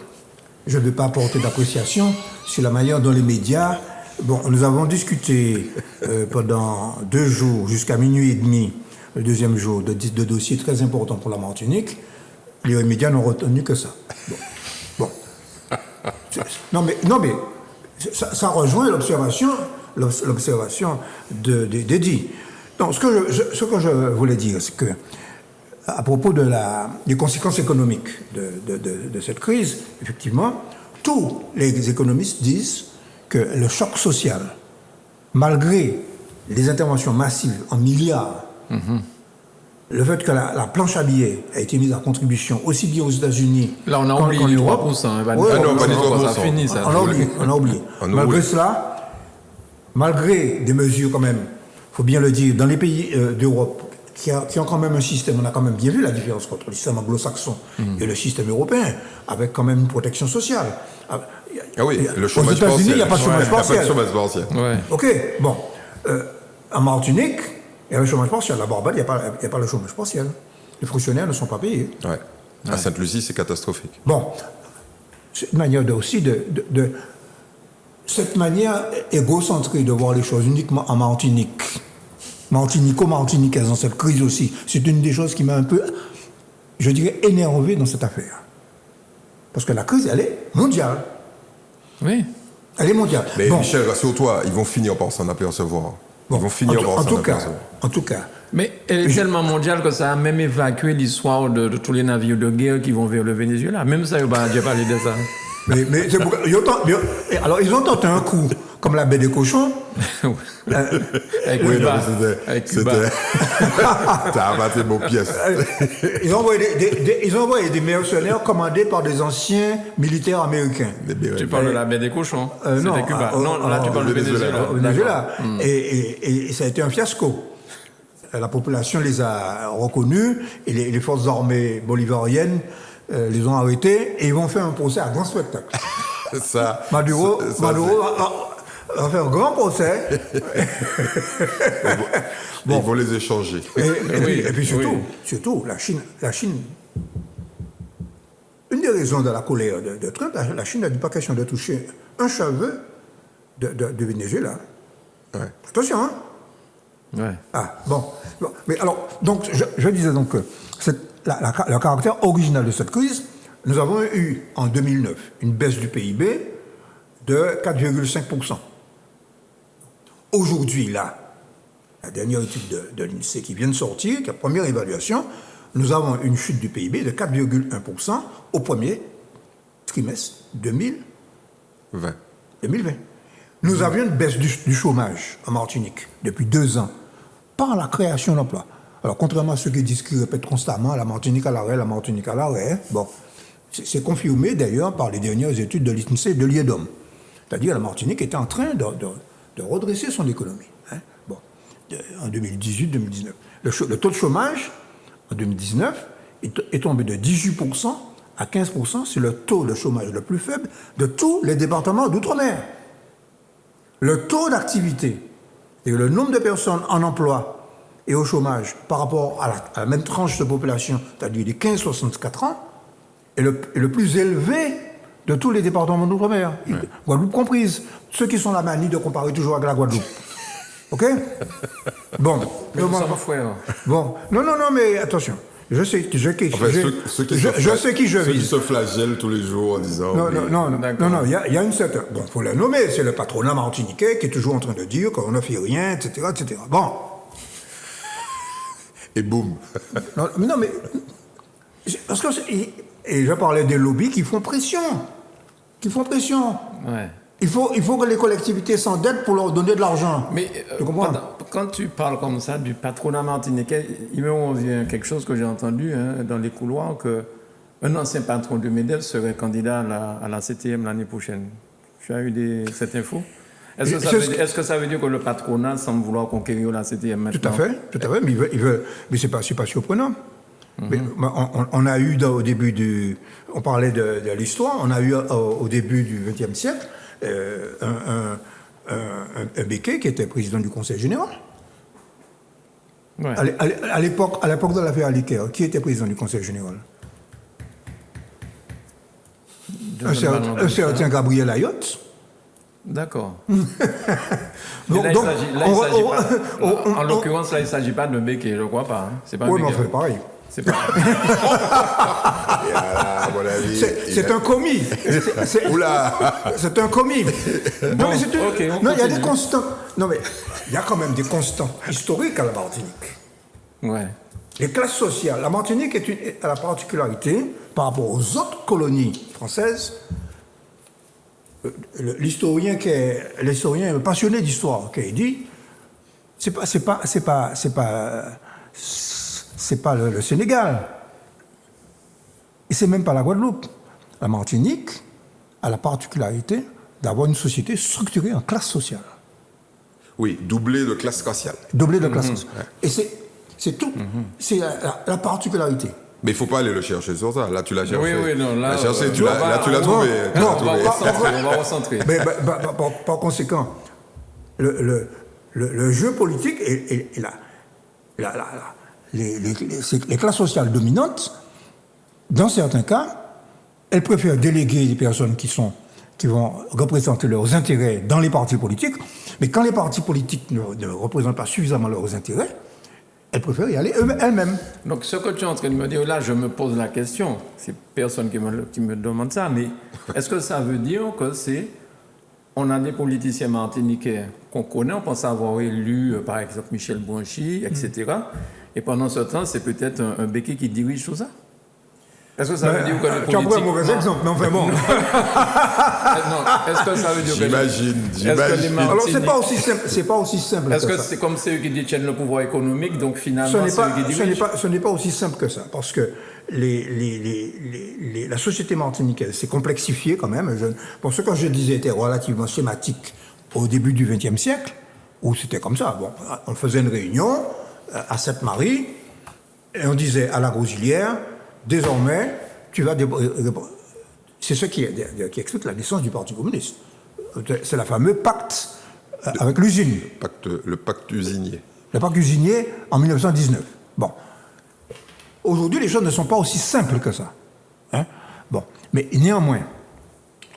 Speaker 2: je ne vais pas apporter d'appréciation sur la manière dont les médias... Bon, nous avons discuté pendant 2 jours, jusqu'à minuit et demi, le 2e jour, de dossiers très importants pour la Martinique. Les médias n'ont retenu que ça. Bon. Non mais ça rejoint l'observation d'Eddie. Donc ce que je voulais dire, c'est que à propos des conséquences économiques de cette crise, effectivement, tous les économistes disent que le choc social, malgré les interventions massives en milliards, le fait que la planche à billets a été mise à contribution aussi bien aux États-Unis
Speaker 1: là, on a oublié les 3%. Ça finit, ça.
Speaker 2: On a oublié. Malgré cela, malgré des mesures quand même, il faut bien le dire, dans les pays d'Europe qui ont quand même un système, on a quand même bien vu la différence entre le système anglo-saxon et le système européen, avec quand même une protection sociale.
Speaker 3: Ah oui, le chômage
Speaker 2: partiel. Aux États-Unis, il n'y a pas de chômage partiel.
Speaker 3: Ouais.
Speaker 2: OK, bon. En Martinique, il y a le chômage partiel. À Barbade, il n'y a pas le chômage partiel. Les fonctionnaires ne sont pas payés.
Speaker 3: Ouais. À Sainte-Lucie, c'est catastrophique.
Speaker 2: Bon, c'est une manière aussi de cette manière égocentrée de voir les choses uniquement en Martinique. Martinico-martiniquaise dans cette crise aussi. C'est une des choses qui m'a un peu, je dirais, énervé dans cette affaire. Parce que la crise, elle est mondiale.
Speaker 1: Oui.
Speaker 2: Elle est mondiale.
Speaker 3: Mais bon. Michel, rassure-toi, ils vont finir par s'en apercevoir. Ils vont finir par s'en apercevoir.
Speaker 2: En tout cas.
Speaker 1: Mais elle est tellement mondiale que ça a même évacué l'histoire de tous les navires de guerre qui vont vers le Venezuela. Même ça, j'ai parlé de ça.
Speaker 2: Mais c'est pourquoi, alors, ils ont tenté un coup, comme la baie des cochons.
Speaker 1: Avec Cuba.
Speaker 3: T'as abattu mon pièce.
Speaker 2: Ils ont envoyé des mercenaires commandés par des anciens militaires américains.
Speaker 1: Tu parles de la baie des cochons?
Speaker 2: Non,
Speaker 1: c'était Cuba. Non, là tu parles du Venezuela.
Speaker 2: Et ça a été un fiasco. La population les a reconnus et les forces armées bolivariennes les ont arrêtés et ils vont faire un procès à grand spectacle.
Speaker 3: Ça,
Speaker 2: Maduro va faire un grand procès.
Speaker 3: Ils vont les échanger.
Speaker 2: Et puis surtout, la Chine, une des raisons de la colère de Trump, la Chine n'a dit pas question de toucher un cheveu de Venezuela.
Speaker 3: Ouais.
Speaker 2: Attention, hein?
Speaker 1: Ouais.
Speaker 2: Ah, bon. Mais alors, donc, je disais donc que le caractère original de cette crise, nous avons eu en 2009 une baisse du PIB de 4,5%. Aujourd'hui, là, la dernière étude de l'INSEE qui vient de sortir, qui est la première évaluation, nous avons une chute du PIB de 4,1% au premier trimestre 2020. Nous avions une baisse du chômage en Martinique depuis 2 ans par la création d'emplois. Alors, contrairement à ceux qui disent qu'ils répètent constamment la Martinique à l'arrêt, bon, c'est confirmé d'ailleurs par les dernières études de l'INSEE et de l'IEDOM. C'est-à-dire que la Martinique était en train de redresser son économie. Hein. Bon, en 2018-2019. Le taux de chômage, en 2019, est tombé de 18% à 15%. C'est le taux de chômage le plus faible de tous les départements d'outre-mer. Le taux d'activité et le nombre de personnes en emploi et au chômage par rapport à la même tranche de population, c'est-à-dire les 15-64 ans, est le plus élevé de tous les départements d'outre-mer, Guadeloupe comprise. Ceux qui sont la manie de comparer toujours avec la Guadeloupe. OK? Bon.
Speaker 1: Mais nous sommes frères.
Speaker 2: Bon. Non, mais attention. Je sais qui je vise.
Speaker 3: Ceux qui se flagellent tous les jours en disant...
Speaker 2: Non, il y a une certaine... Bon, il faut la nommer, c'est le patronat martiniquais qui est toujours en train de dire qu'on n'a fait rien, etc., etc. Bon.
Speaker 3: Et boum.
Speaker 2: Non, mais... Parce que... Et je parlais des lobbies qui font pression.
Speaker 1: Ouais.
Speaker 2: Il faut que les collectivités s'endettent pour leur donner de l'argent.
Speaker 1: Mais quand tu parles comme ça du patronat martiniquais, il me revient quelque chose que j'ai entendu dans les couloirs, qu'un ancien patron de MEDEL serait candidat à la CTM l'année prochaine. Tu as eu cette info? Est-ce que ça veut dire que le patronat semble vouloir conquérir la CTM maintenant?
Speaker 2: Tout à fait, mais c'est pas surprenant. Mais on a eu au début on parlait de l'histoire, on a eu au début du XXe siècle un Becquet qui était président du Conseil général.
Speaker 1: Ouais.
Speaker 2: À l'époque de l'affaire Aliker, qui était président du Conseil général? Un certain Gabriel Ayotte.
Speaker 1: D'accord.
Speaker 2: En
Speaker 1: l'occurrence, là, il ne s'agit pas de Becquet, je ne crois pas. Hein. C'est pas
Speaker 2: oui, mais on fait pareil.
Speaker 1: C'est pas...
Speaker 2: c'est un commis. C'est un commis. Non, mais il y a des constants. Non, mais il y a quand même des constants historiques à la Martinique.
Speaker 1: Ouais.
Speaker 2: Les classes sociales. La Martinique a la particularité, par rapport aux autres colonies françaises, l'historien passionné d'histoire qui a dit, c'est pas le Sénégal. Et c'est même pas la Guadeloupe. La Martinique a la particularité d'avoir une société structurée en classe sociale.
Speaker 3: Oui, doublée de classe raciale.
Speaker 2: Doublée de classe sociale. Et c'est tout. C'est la particularité.
Speaker 3: Mais il ne faut pas aller le chercher sur ça. Là, tu l'as cherché.
Speaker 1: Oui, non. Là,
Speaker 3: tu l'as trouvé.
Speaker 1: On va recentrer.
Speaker 2: Mais par conséquent, le jeu politique et les classes sociales dominantes, dans certains cas, elles préfèrent déléguer des personnes qui vont représenter leurs intérêts dans les partis politiques, mais quand les partis politiques ne représentent pas suffisamment leurs intérêts, elles préfèrent y aller elles-mêmes.
Speaker 1: Donc ce que tu es en train de me dire, là, je me pose la question, c'est personne qui me demande ça, mais est-ce que ça veut dire que on a des politiciens martiniquais qu'on connaît, on pense avoir élu, par exemple, Michel Branchi, etc. Et pendant ce temps, c'est peut-être un Becquet qui dirige tout ça? Est-ce que ça veut dire que les politiques...
Speaker 2: Tu as pris un mauvais exemple, mais enfin bon.
Speaker 1: Non, est-ce que ça veut dire que...
Speaker 3: J'imagine.
Speaker 2: Alors, c'est pas aussi simple
Speaker 1: Est-ce
Speaker 2: que
Speaker 1: que
Speaker 2: ça.
Speaker 1: c'est comme ceux qui détiennent le pouvoir économique, donc finalement,
Speaker 2: ce n'est pas aussi simple que ça, parce que la société martiniquaise s'est complexifiée quand même. Bon, ce que je disais était relativement schématique au début du XXe siècle, où c'était comme ça. Bon, on faisait une réunion à Sainte-Marie, et on disait à la Rosilière, désormais, tu vas... C'est ce qui explique la naissance du Parti communiste. C'est le fameux pacte avec l'usine.
Speaker 3: Le pacte usinier.
Speaker 2: Le pacte usinier en 1919. Bon. Aujourd'hui, les choses ne sont pas aussi simples que ça. Hein? Bon. Mais néanmoins,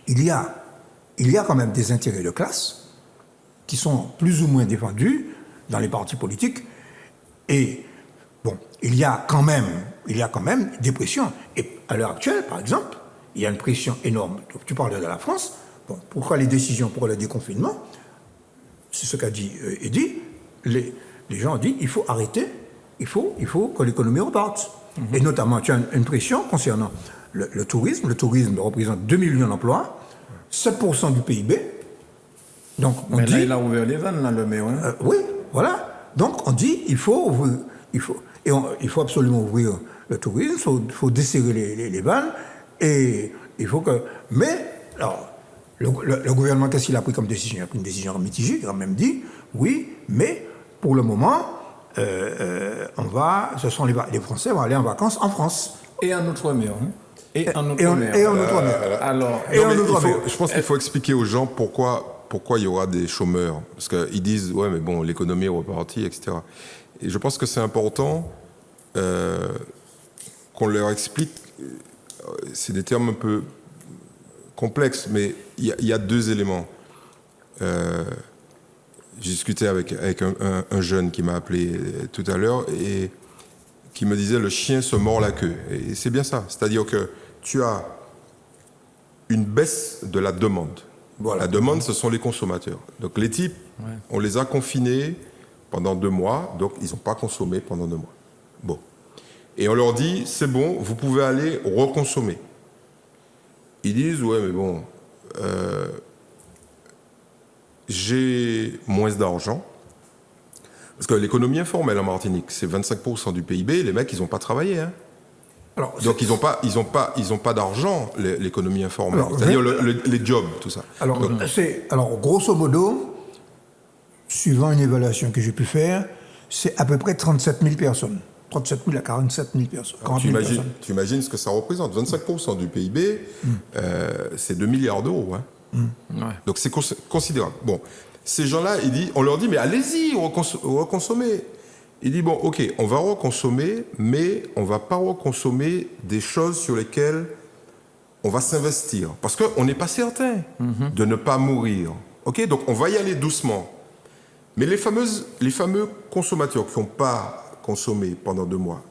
Speaker 2: il y a quand même des intérêts de classe qui sont plus ou moins défendus dans les partis politiques. Et bon, il y a quand même des pressions. Et à l'heure actuelle, par exemple, il y a une pression énorme. Tu parles de la France. Bon, pourquoi les décisions pour le déconfinement? C'est ce qu'a dit Eddy. Les gens ont dit il faut arrêter, il faut que l'économie reparte. Et notamment, tu as une pression concernant le tourisme. Le tourisme représente 2 millions d'emplois, 7% du PIB. Donc,
Speaker 1: Mais là, il a ouvert les vannes, là, le maire. Hein?
Speaker 2: Oui, voilà. Donc, on dit il faut absolument ouvrir le tourisme, il faut desserrer les vannes, et il faut que... Mais, alors, le gouvernement, qu'est-ce qu'il a pris comme décision? Il a pris une décision mitigée, il a même dit, oui, mais pour le moment, les Français vont aller en vacances en France.
Speaker 1: Et en Outre-mer. Hein? Et en
Speaker 2: Outre-mer.
Speaker 1: Alors,
Speaker 3: Je pense qu'il faut expliquer aux gens pourquoi il y aura des chômeurs. Parce qu'ils disent, ouais, mais bon, l'économie est repartie, etc. Et je pense que c'est important qu'on leur explique. C'est des termes un peu complexes, mais il y a deux éléments. J'ai discuté avec un jeune qui m'a appelé tout à l'heure et qui me disait le chien se mord la queue. Et c'est bien ça. C'est-à-dire que tu as une baisse de la demande. Voilà. La demande, ce sont les consommateurs. Donc les types, on les a confinés pendant 2 mois, donc ils n'ont pas consommé pendant 2 mois. Bon. Et on leur dit, c'est bon, vous pouvez aller reconsommer. Ils disent, ouais, mais bon, j'ai moins d'argent. Parce que l'économie informelle en Martinique, c'est 25% du PIB, les mecs, ils n'ont pas travaillé. Hein. Alors, donc, ils n'ont pas d'argent, l'économie informelle. C'est-à-dire les jobs, tout ça.
Speaker 2: Alors, grosso modo, suivant une évaluation que j'ai pu faire, c'est à peu près 37 000 personnes. 37 000 à 47 000 personnes.
Speaker 3: Tu imagines ce que ça représente. 25% du PIB, c'est 2 milliards d'euros. Hein. Ouais. Donc, c'est considérable. Bon, ces gens-là, on leur dit, mais allez-y, reconsommez. Il dit, bon, ok, on va reconsommer, mais on ne va pas reconsommer des choses sur lesquelles on va s'investir. Parce qu'on n'est pas certain de ne pas mourir. Ok, donc on va y aller doucement. Mais les fameux consommateurs qui n'ont pas consommé pendant 2 mois,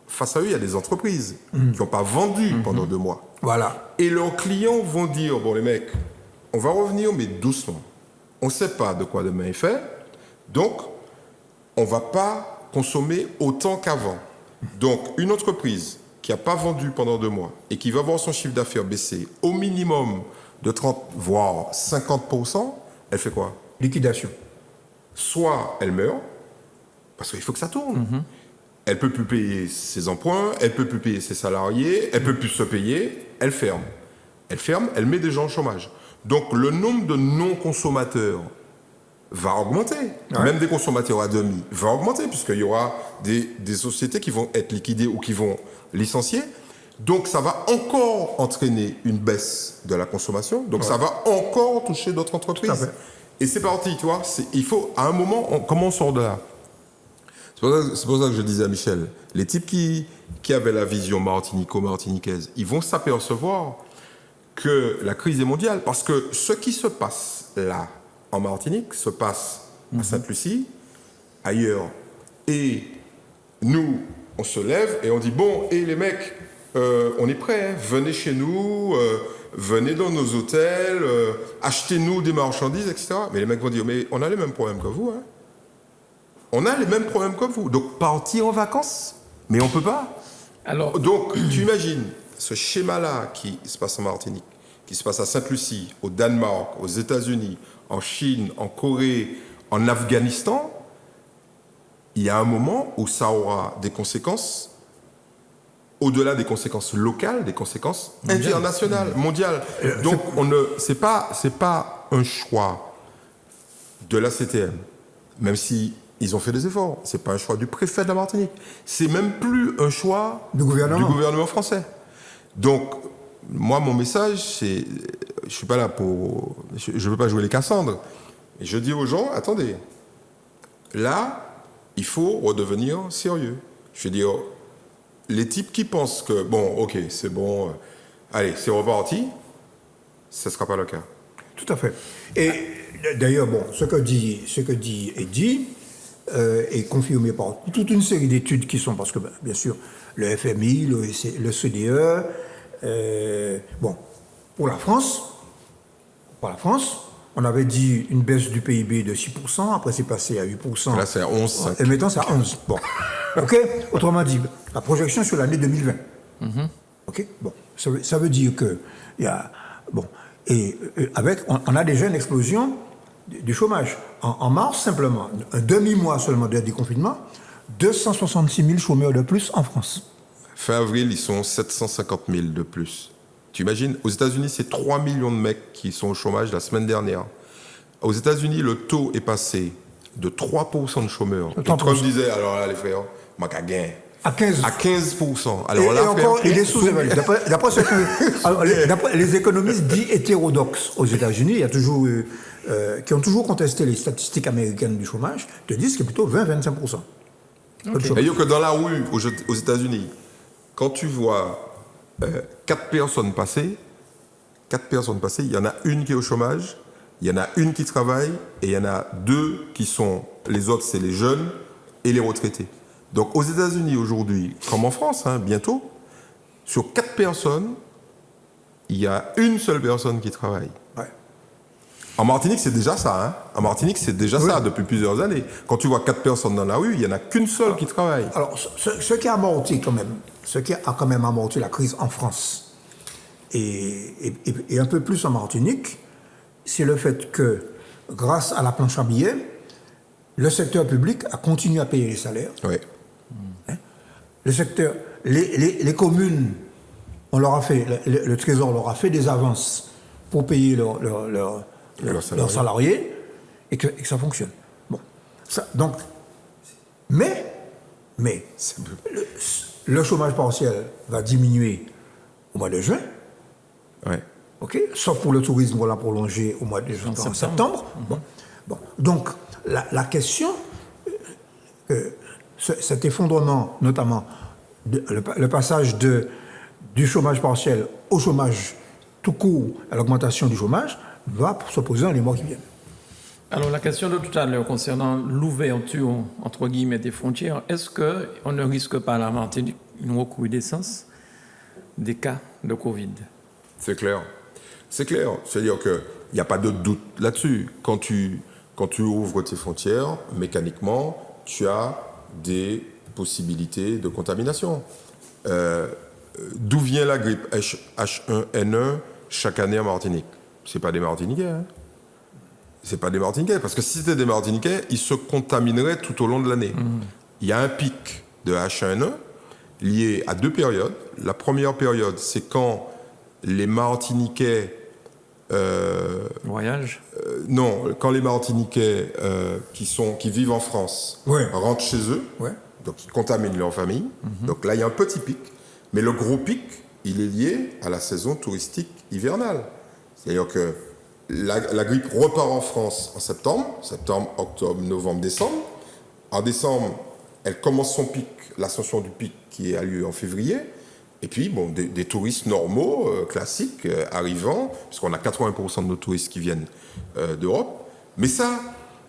Speaker 3: face à eux, il y a des entreprises qui n'ont pas vendu pendant 2 mois.
Speaker 2: Voilà.
Speaker 3: Et leurs clients vont dire, bon, les mecs, on va revenir, mais doucement. On ne sait pas de quoi demain est fait, donc on ne va pas consommer autant qu'avant. Donc, une entreprise qui n'a pas vendu pendant 2 mois et qui va voir son chiffre d'affaires baisser au minimum de 30, voire 50%, elle fait quoi?
Speaker 2: Liquidation.
Speaker 3: Soit elle meurt, parce qu'il faut que ça tourne. Elle ne peut plus payer ses emprunts, elle ne peut plus payer ses salariés, elle ne peut plus se payer, elle ferme. Elle ferme, elle met des gens au chômage. Donc, le nombre de non-consommateurs va augmenter. Ouais. Même des consommateurs à demi va augmenter, puisqu'il y aura des sociétés qui vont être liquidées ou qui vont licencier. Donc, ça va encore entraîner une baisse de la consommation. Donc, ça va encore toucher d'autres entreprises. Et c'est parti, tu vois. Il faut, à un moment, comment on sort de là? C'est pour ça que je disais à Michel, les types qui avaient la vision martinico-martiniquaise, ils vont s'apercevoir que la crise est mondiale. Parce que ce qui se passe là, en Martinique, se passe à Sainte-Lucie, ailleurs. Et nous, on se lève et on dit, bon, et les mecs, on est prêts, hein, venez chez nous, venez dans nos hôtels, achetez-nous des marchandises, etc. Mais les mecs vont dire, mais on a les mêmes problèmes que vous. Hein. On a les mêmes problèmes que vous. Donc, partir en vacances, mais on ne peut pas. Alors, donc, tu imagines ce schéma-là qui se passe en Martinique, qui se passe à Sainte-Lucie, au Danemark, aux États-Unis, en Chine, en Corée, en Afghanistan, il y a un moment où ça aura des conséquences, au-delà des conséquences locales, des conséquences internationales, mondiales. Donc, c'est pas un choix de la CTM, même si ils ont fait des efforts. C'est pas un choix du préfet de la Martinique. C'est même plus un choix du gouvernement français. Donc, moi, mon message, c'est, je suis pas là pour, je veux pas jouer les Cassandres. Et je dis aux gens, attendez, là, il faut redevenir sérieux. Je veux dire, les types qui pensent que, bon, ok, c'est bon, allez, c'est reparti, ce ne sera pas le cas.
Speaker 2: Tout à fait. Et d'ailleurs, bon, ce que dit Eddy est confirmé par toute une série d'études qui sont, parce que, bien sûr, le FMI, le CDE, bon, pour la France, on avait dit une baisse du PIB de 6%, après c'est passé à 8%.
Speaker 3: Là, c'est à 11.
Speaker 2: Et maintenant, c'est à 11. Bon. OK? Autrement dit, la projection sur l'année 2020. OK? Bon. Ça veut dire que, il y a. Bon. Et on a déjà une explosion du chômage. En mars, simplement, un demi-mois seulement de déconfinement, 266 000 chômeurs de plus en France.
Speaker 3: Fin avril, ils sont 750 000 de plus. Tu imagines, aux États-Unis, c'est 3 millions de mecs qui sont au chômage la semaine dernière. Aux États-Unis, le taux est passé de 3% de chômeurs. Et Trump disait, alors là, les frères, moi, qu'à gain.
Speaker 2: À 15%.
Speaker 3: À 15%. Alors
Speaker 2: et
Speaker 3: là,
Speaker 2: encore, il est sous-évalué. D'après ce que d'après les économistes dits hétérodoxes aux États-Unis, il y a toujours qui ont toujours contesté les statistiques américaines du chômage, te disent que c'est plutôt 20-25%.
Speaker 3: Okay. C'est-à-dire que dans la rue, aux États-Unis, quand tu vois 4 personnes passer, il y en a une qui est au chômage, il y en a une qui travaille, et il y en a 2 qui sont, les autres, c'est les jeunes et les retraités. Donc aux États-Unis aujourd'hui, comme en France, bientôt, sur 4 personnes, il y a une seule personne qui travaille.
Speaker 2: Ouais.
Speaker 3: En Martinique, c'est déjà ça. En Martinique, c'est déjà ça depuis plusieurs années. Quand tu vois 4 personnes dans la rue, il n'y en a qu'une seule qui travaille.
Speaker 2: Alors, ce qui a amorti quand même amorti la crise en France et un peu plus en Martinique, c'est le fait que, grâce à la planche à billets, le secteur public a continué à payer les salaires.
Speaker 3: Oui.
Speaker 2: Le secteur, les communes, on leur a fait, le Trésor leur a fait des avances pour payer leurs salariés et que ça fonctionne. Bon, ça, donc, mais le chômage partiel va diminuer au mois de juin.
Speaker 3: Ouais.
Speaker 2: Ok, sauf pour le tourisme, on l'a prolongé au mois de septembre. Bon, donc la question, cet effondrement, notamment le passage du chômage partiel au chômage tout court, à l'augmentation du chômage, va se poser dans les mois qui viennent.
Speaker 1: Alors la question de tout à l'heure concernant l'ouverture, entre guillemets, des frontières, est-ce qu'on ne risque pas à la Martinique une recrudescence des cas de Covid?
Speaker 3: C'est clair. C'est clair. C'est-à-dire qu'il n'y a pas de doute là-dessus. Quand tu ouvres tes frontières, mécaniquement, tu as des possibilités de contamination. D'où vient la grippe H1N1 chaque année en Martinique? C'est pas des Martiniquais. C'est pas des Martiniquais. Parce que si c'était des Martiniquais, ils se contamineraient tout au long de l'année. Il y a un pic de H1N1 lié à 2 périodes. La première période, c'est quand les Martiniquais...
Speaker 1: Voyage
Speaker 3: non, quand les Martiniquais qui vivent en France rentrent chez eux, donc ils contaminent leur famille. Donc là, il y a un petit pic. Mais le gros pic, il est lié à la saison touristique hivernale. C'est-à-dire que la grippe repart en France en septembre, octobre, novembre, décembre. En décembre, elle commence son pic, l'ascension du pic qui a lieu en février. Et puis, bon, des touristes normaux, classiques, arrivant, puisqu'on a 80% de nos touristes qui viennent d'Europe. Mais ça,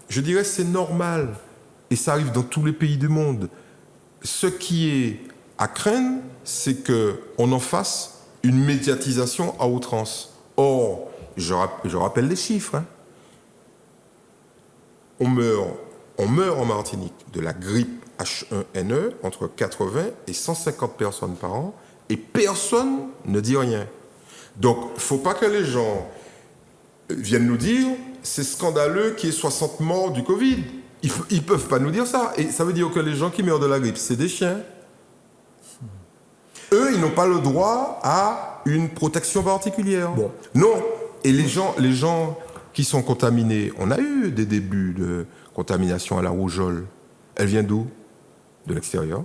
Speaker 3: je dirais, c'est normal. Et ça arrive dans tous les pays du monde. Ce qui est à craindre, c'est qu'on en fasse une médiatisation à outrance. Or, je rappelle les chiffres. On meurt en Martinique de la grippe H1N1 entre 80 et 150 personnes par an. Et personne ne dit rien. Donc, il ne faut pas que les gens viennent nous dire c'est scandaleux qu'il y ait 60 morts du Covid. Ils ne peuvent pas nous dire ça. Et ça veut dire que les gens qui meurent de la grippe, c'est des chiens. Eux, ils n'ont pas le droit à une protection particulière. Bon. Non. Et les gens qui sont contaminés, on a eu des débuts de contamination à la rougeole. Elle vient d'où? De l'extérieur.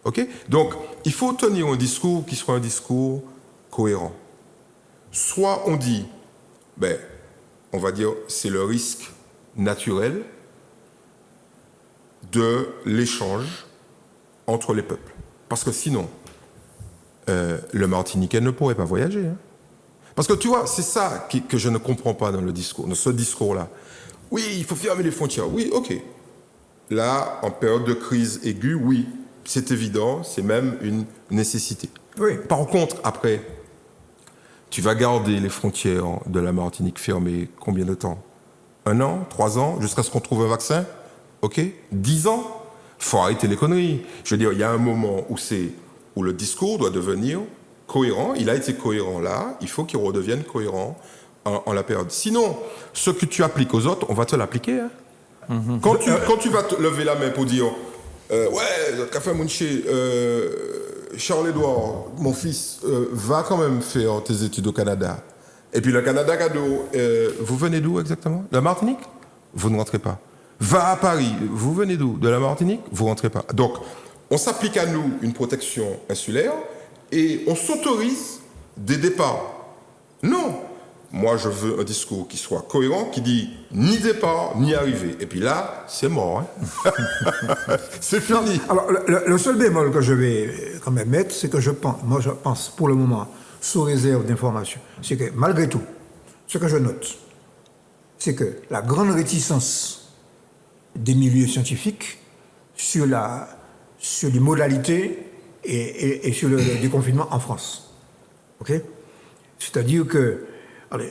Speaker 3: OK? Donc, il faut tenir un discours qui soit un discours cohérent. Soit on dit, on va dire, c'est le risque naturel de l'échange entre les peuples. Parce que sinon, le Martiniquais ne pourrait pas voyager. Hein. Parce que tu vois, c'est ça que je ne comprends pas dans ce discours-là. Oui, il faut fermer les frontières. Oui, OK. Là, en période de crise aiguë, oui, c'est évident, c'est même une nécessité.
Speaker 2: Oui.
Speaker 3: Par contre, après, tu vas garder les frontières de la Martinique fermées combien de temps? 1 an, 3 ans, jusqu'à ce qu'on trouve un vaccin? OK? 10 ans? Faut arrêter les conneries. Je veux dire, il y a un moment où le discours doit devenir cohérent. Il a été cohérent là, il faut qu'il redevienne cohérent en la période. Sinon, ce que tu appliques aux autres, on va te l'appliquer. Hein. Mm-hmm. Quand tu vas te lever la main pour dire ouais, Café Mounché, Charles-Édouard, mon fils, va quand même faire tes études au Canada. Et puis le Canada cadeau, vous venez d'où exactement? De la Martinique? Vous ne rentrez pas. Va à Paris, vous venez d'où? De la Martinique? Vous ne rentrez pas. Donc, on s'applique à nous une protection insulaire et on s'autorise des départs. Non. Moi, je veux un discours qui soit cohérent, qui dit ni départ, ni arrivée. Et puis là, c'est mort. Hein. C'est fini.
Speaker 2: Alors, le seul bémol que je vais quand même mettre, c'est que je pense pour le moment, sous réserve d'information, c'est que malgré tout, ce que je note, c'est que la grande réticence des milieux scientifiques sur les modalités et sur le déconfinement en France. OK? C'est-à-dire que,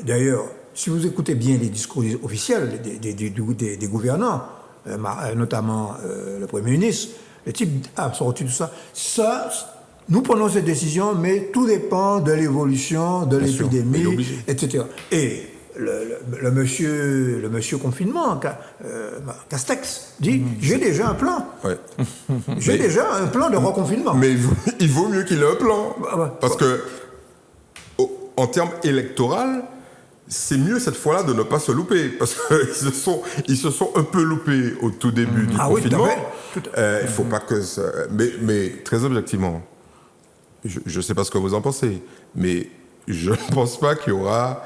Speaker 2: d'ailleurs, si vous écoutez bien les discours officiels des gouvernants, notamment le Premier ministre, le type a sorti tout ça. Nous prenons cette décision, mais tout dépend de l'évolution de l'épidémie, etc. Et le monsieur confinement, Castex, dit j'ai déjà un plan.
Speaker 3: Ouais.
Speaker 2: J'ai déjà un plan de reconfinement.
Speaker 3: Mais il vaut mieux qu'il ait un plan. Parce que, en termes électoraux, c'est mieux cette fois-là de ne pas se louper. Parce qu'ils se sont un peu loupés au tout début du confinement.
Speaker 2: Oui,
Speaker 3: il ne faut pas que ça... Mais très objectivement, je ne sais pas ce que vous en pensez, mais je ne pense pas qu'il y aura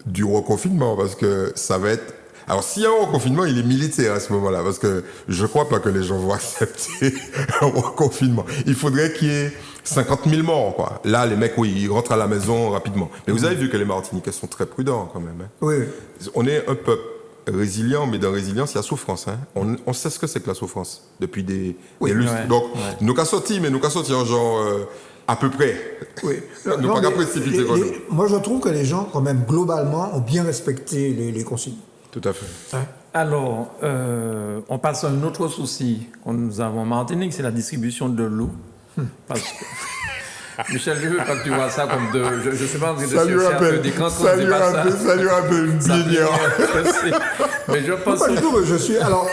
Speaker 3: du reconfinement, parce que ça va être... Alors, s'il y a un reconfinement, il est militaire à ce moment-là, parce que je ne crois pas que les gens vont accepter un reconfinement. Il faudrait qu'il y ait 50 000 morts, quoi. Là, les mecs, oui, ils rentrent à la maison rapidement. Mais vous avez vu que les Martiniquais sont très prudents, quand même. Hein.
Speaker 2: Oui.
Speaker 3: On est un peuple résilient, mais dans résilience, il y a souffrance. Hein. On sait ce que c'est que la souffrance depuis des lustres. Ouais, donc, nous qu'à sortir, mais nous qu'à sortir, genre... à peu près.
Speaker 2: Oui.
Speaker 3: Ne pas précipiter.
Speaker 2: Moi, je trouve que les gens, quand même, globalement, ont bien respecté les consignes.
Speaker 3: Tout à fait.
Speaker 1: Hein? Alors, on passe à un autre souci que nous avons en Martinique, c'est la distribution de l'eau. Parce que... Michel, je veux pas que tu vois ça comme de... Je ne sais pas en train de chercher à faire des grands comptes.
Speaker 3: Ça lui rappelle une binière.
Speaker 1: Mais je pense...
Speaker 2: Pas du tout, je suis... Alors,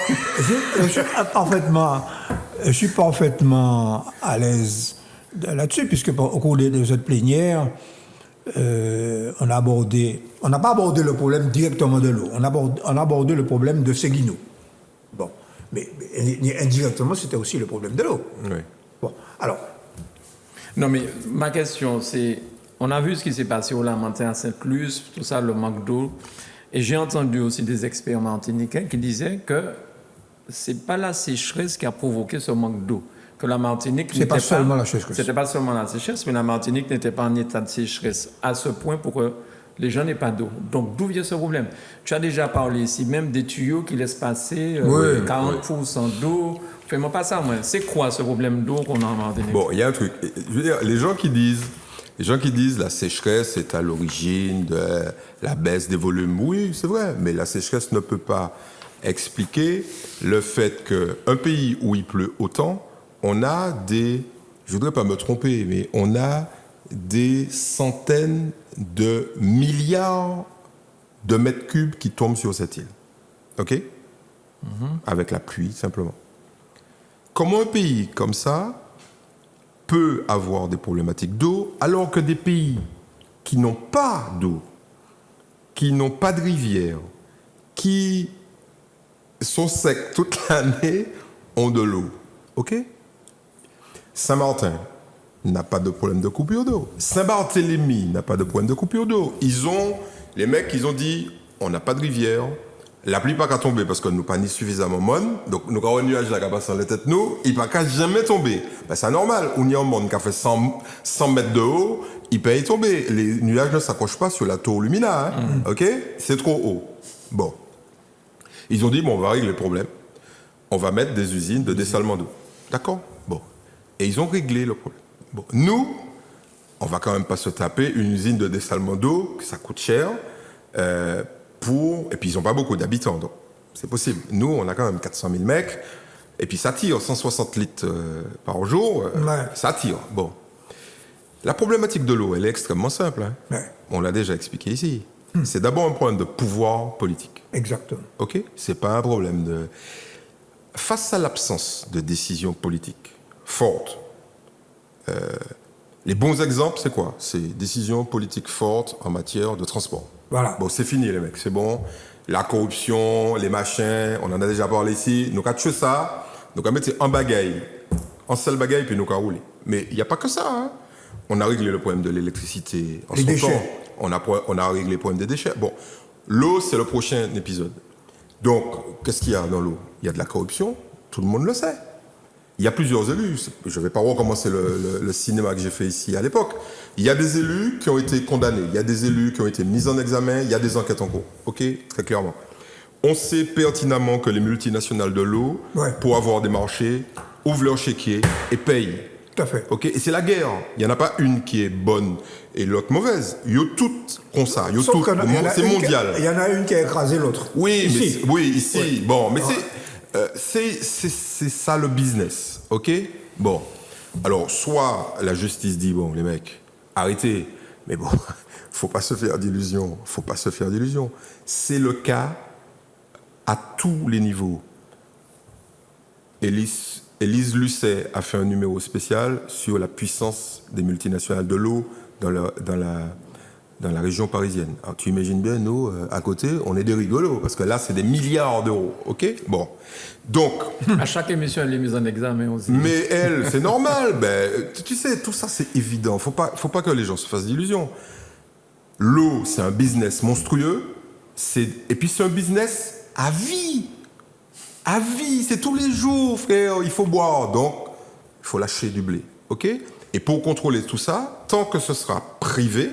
Speaker 2: je suis parfaitement à l'aise là-dessus, puisque au cours de cette plénière, on n'a pas abordé le problème directement de l'eau, on a abordé le problème de Séguinou. Bon, mais indirectement, c'était aussi le problème de l'eau.
Speaker 3: Oui.
Speaker 2: Bon, alors...
Speaker 1: Non, mais ma question, c'est... On a vu ce qui s'est passé au Lamentin à Sainte-Luce, tout ça, le manque d'eau. Et j'ai entendu aussi des experts martiniquais qui disaient que c'est pas la sécheresse qui a provoqué ce manque d'eau. Que la Martinique
Speaker 2: c'était pas seulement la sécheresse,
Speaker 1: mais la Martinique n'était pas en état de sécheresse à ce point pour que les gens n'aient pas d'eau. Donc, d'où vient ce problème? Tu as déjà parlé ici même des tuyaux qui laissent passer 40% d'eau. Fais-moi pas ça, moi. C'est quoi ce problème d'eau qu'on a en Martinique?
Speaker 3: Bon, il y a un truc. Je veux dire, les gens qui disent la sécheresse est à l'origine de la baisse des volumes. Oui, c'est vrai, mais la sécheresse ne peut pas expliquer le fait qu'un pays où il pleut autant, on a je ne voudrais pas me tromper, mais on a des centaines de milliards de mètres cubes qui tombent sur cette île. OK? Avec la pluie, simplement. Comment un pays comme ça peut avoir des problématiques d'eau, alors que des pays qui n'ont pas d'eau, qui n'ont pas de rivière, qui sont secs toute l'année, ont de l'eau? OK? Saint-Martin n'a pas de problème de coupure d'eau. Saint-Barthélemy n'a pas de problème de coupure d'eau. Les mecs, ils ont dit, on n'a pas de rivière. La pluie pas qu'à tomber parce que nous pas ni suffisamment monde. Donc, nous avons un nuage là qui passe dans la tête nous, il pas qu'à jamais tomber. Ben, c'est normal. On y a un monde qui a fait 100 mètres de haut, il peut y tomber. Les nuages ne s'accrochent pas sur la tour Lumina, hein. OK? C'est trop haut. Bon. Ils ont dit, bon, on va régler le problème. On va mettre des usines de dessalement d'eau. D'accord? Bon. Et ils ont réglé le problème. Bon. Nous, on va quand même pas se taper une usine de dessalement d'eau, que ça coûte cher, et puis ils n'ont pas beaucoup d'habitants, donc c'est possible. Nous, on a quand même 400 000 mecs, et puis ça tire 160 litres par jour, ça tire. Bon. La problématique de l'eau, elle est extrêmement simple. Hein.
Speaker 2: Ouais.
Speaker 3: On l'a déjà expliqué ici. C'est d'abord un problème de pouvoir politique.
Speaker 2: Exactement.
Speaker 3: OK? C'est pas un problème de... Face à l'absence de décision politique forte, les bons exemples, c'est quoi? C'est décision politique forte en matière de transport.
Speaker 2: Voilà.
Speaker 3: Bon, c'est fini, les mecs, c'est bon. La corruption, les machins, on en a déjà parlé ici. Nous, quand tu fais ça, nous, quand mettre en bagaille, en seule bagaille, puis nous, quand rouler. Mais il n'y a pas que ça, hein. On a réglé le problème de l'électricité en
Speaker 2: Les déchets.
Speaker 3: On a réglé le problème des déchets. Bon, l'eau, c'est le prochain épisode. Donc, qu'est-ce qu'il y a dans l'eau? Il y a de la corruption, tout le monde le sait. Il y a plusieurs élus. Je ne vais pas recommencer le cinéma que j'ai fait ici à l'époque. Il y a des élus qui ont été condamnés. Il y a des élus qui ont été mis en examen. Il y a des enquêtes en cours. OK? Très clairement. On sait pertinemment que les multinationales de l'eau, pour avoir des marchés, ouvrent leur chéquier et payent.
Speaker 2: Tout à fait.
Speaker 3: OK? Et c'est la guerre. Il n'y en a pas une qui est bonne et l'autre mauvaise. Il y a toutes comme ça. C'est mondial.
Speaker 2: Il y en a une qui a écrasé l'autre.
Speaker 3: Oui,
Speaker 2: ici.
Speaker 3: Ici. Oui. Bon, mais c'est ça le business, OK? Bon, alors, soit la justice dit, bon, les mecs, arrêtez, mais bon, faut pas se faire d'illusions, C'est le cas à tous les niveaux. Élise Lucet a fait un numéro spécial sur la puissance des multinationales de l'eau dans la région parisienne. Alors, tu imagines bien, nous, à côté, on est des rigolos, parce que là, c'est des milliards d'euros, OK? Bon. Donc...
Speaker 1: À chaque émission, elle est mise en examen aussi.
Speaker 3: Mais elle, c'est normal. Tu sais, tout ça, c'est évident. Faut pas que les gens se fassent d'illusions. L'eau, c'est un business monstrueux. Et puis, c'est un business à vie. À vie, c'est tous les jours, frère. Il faut boire. Donc, il faut lâcher du blé, OK? Et pour contrôler tout ça, tant que ce sera privé...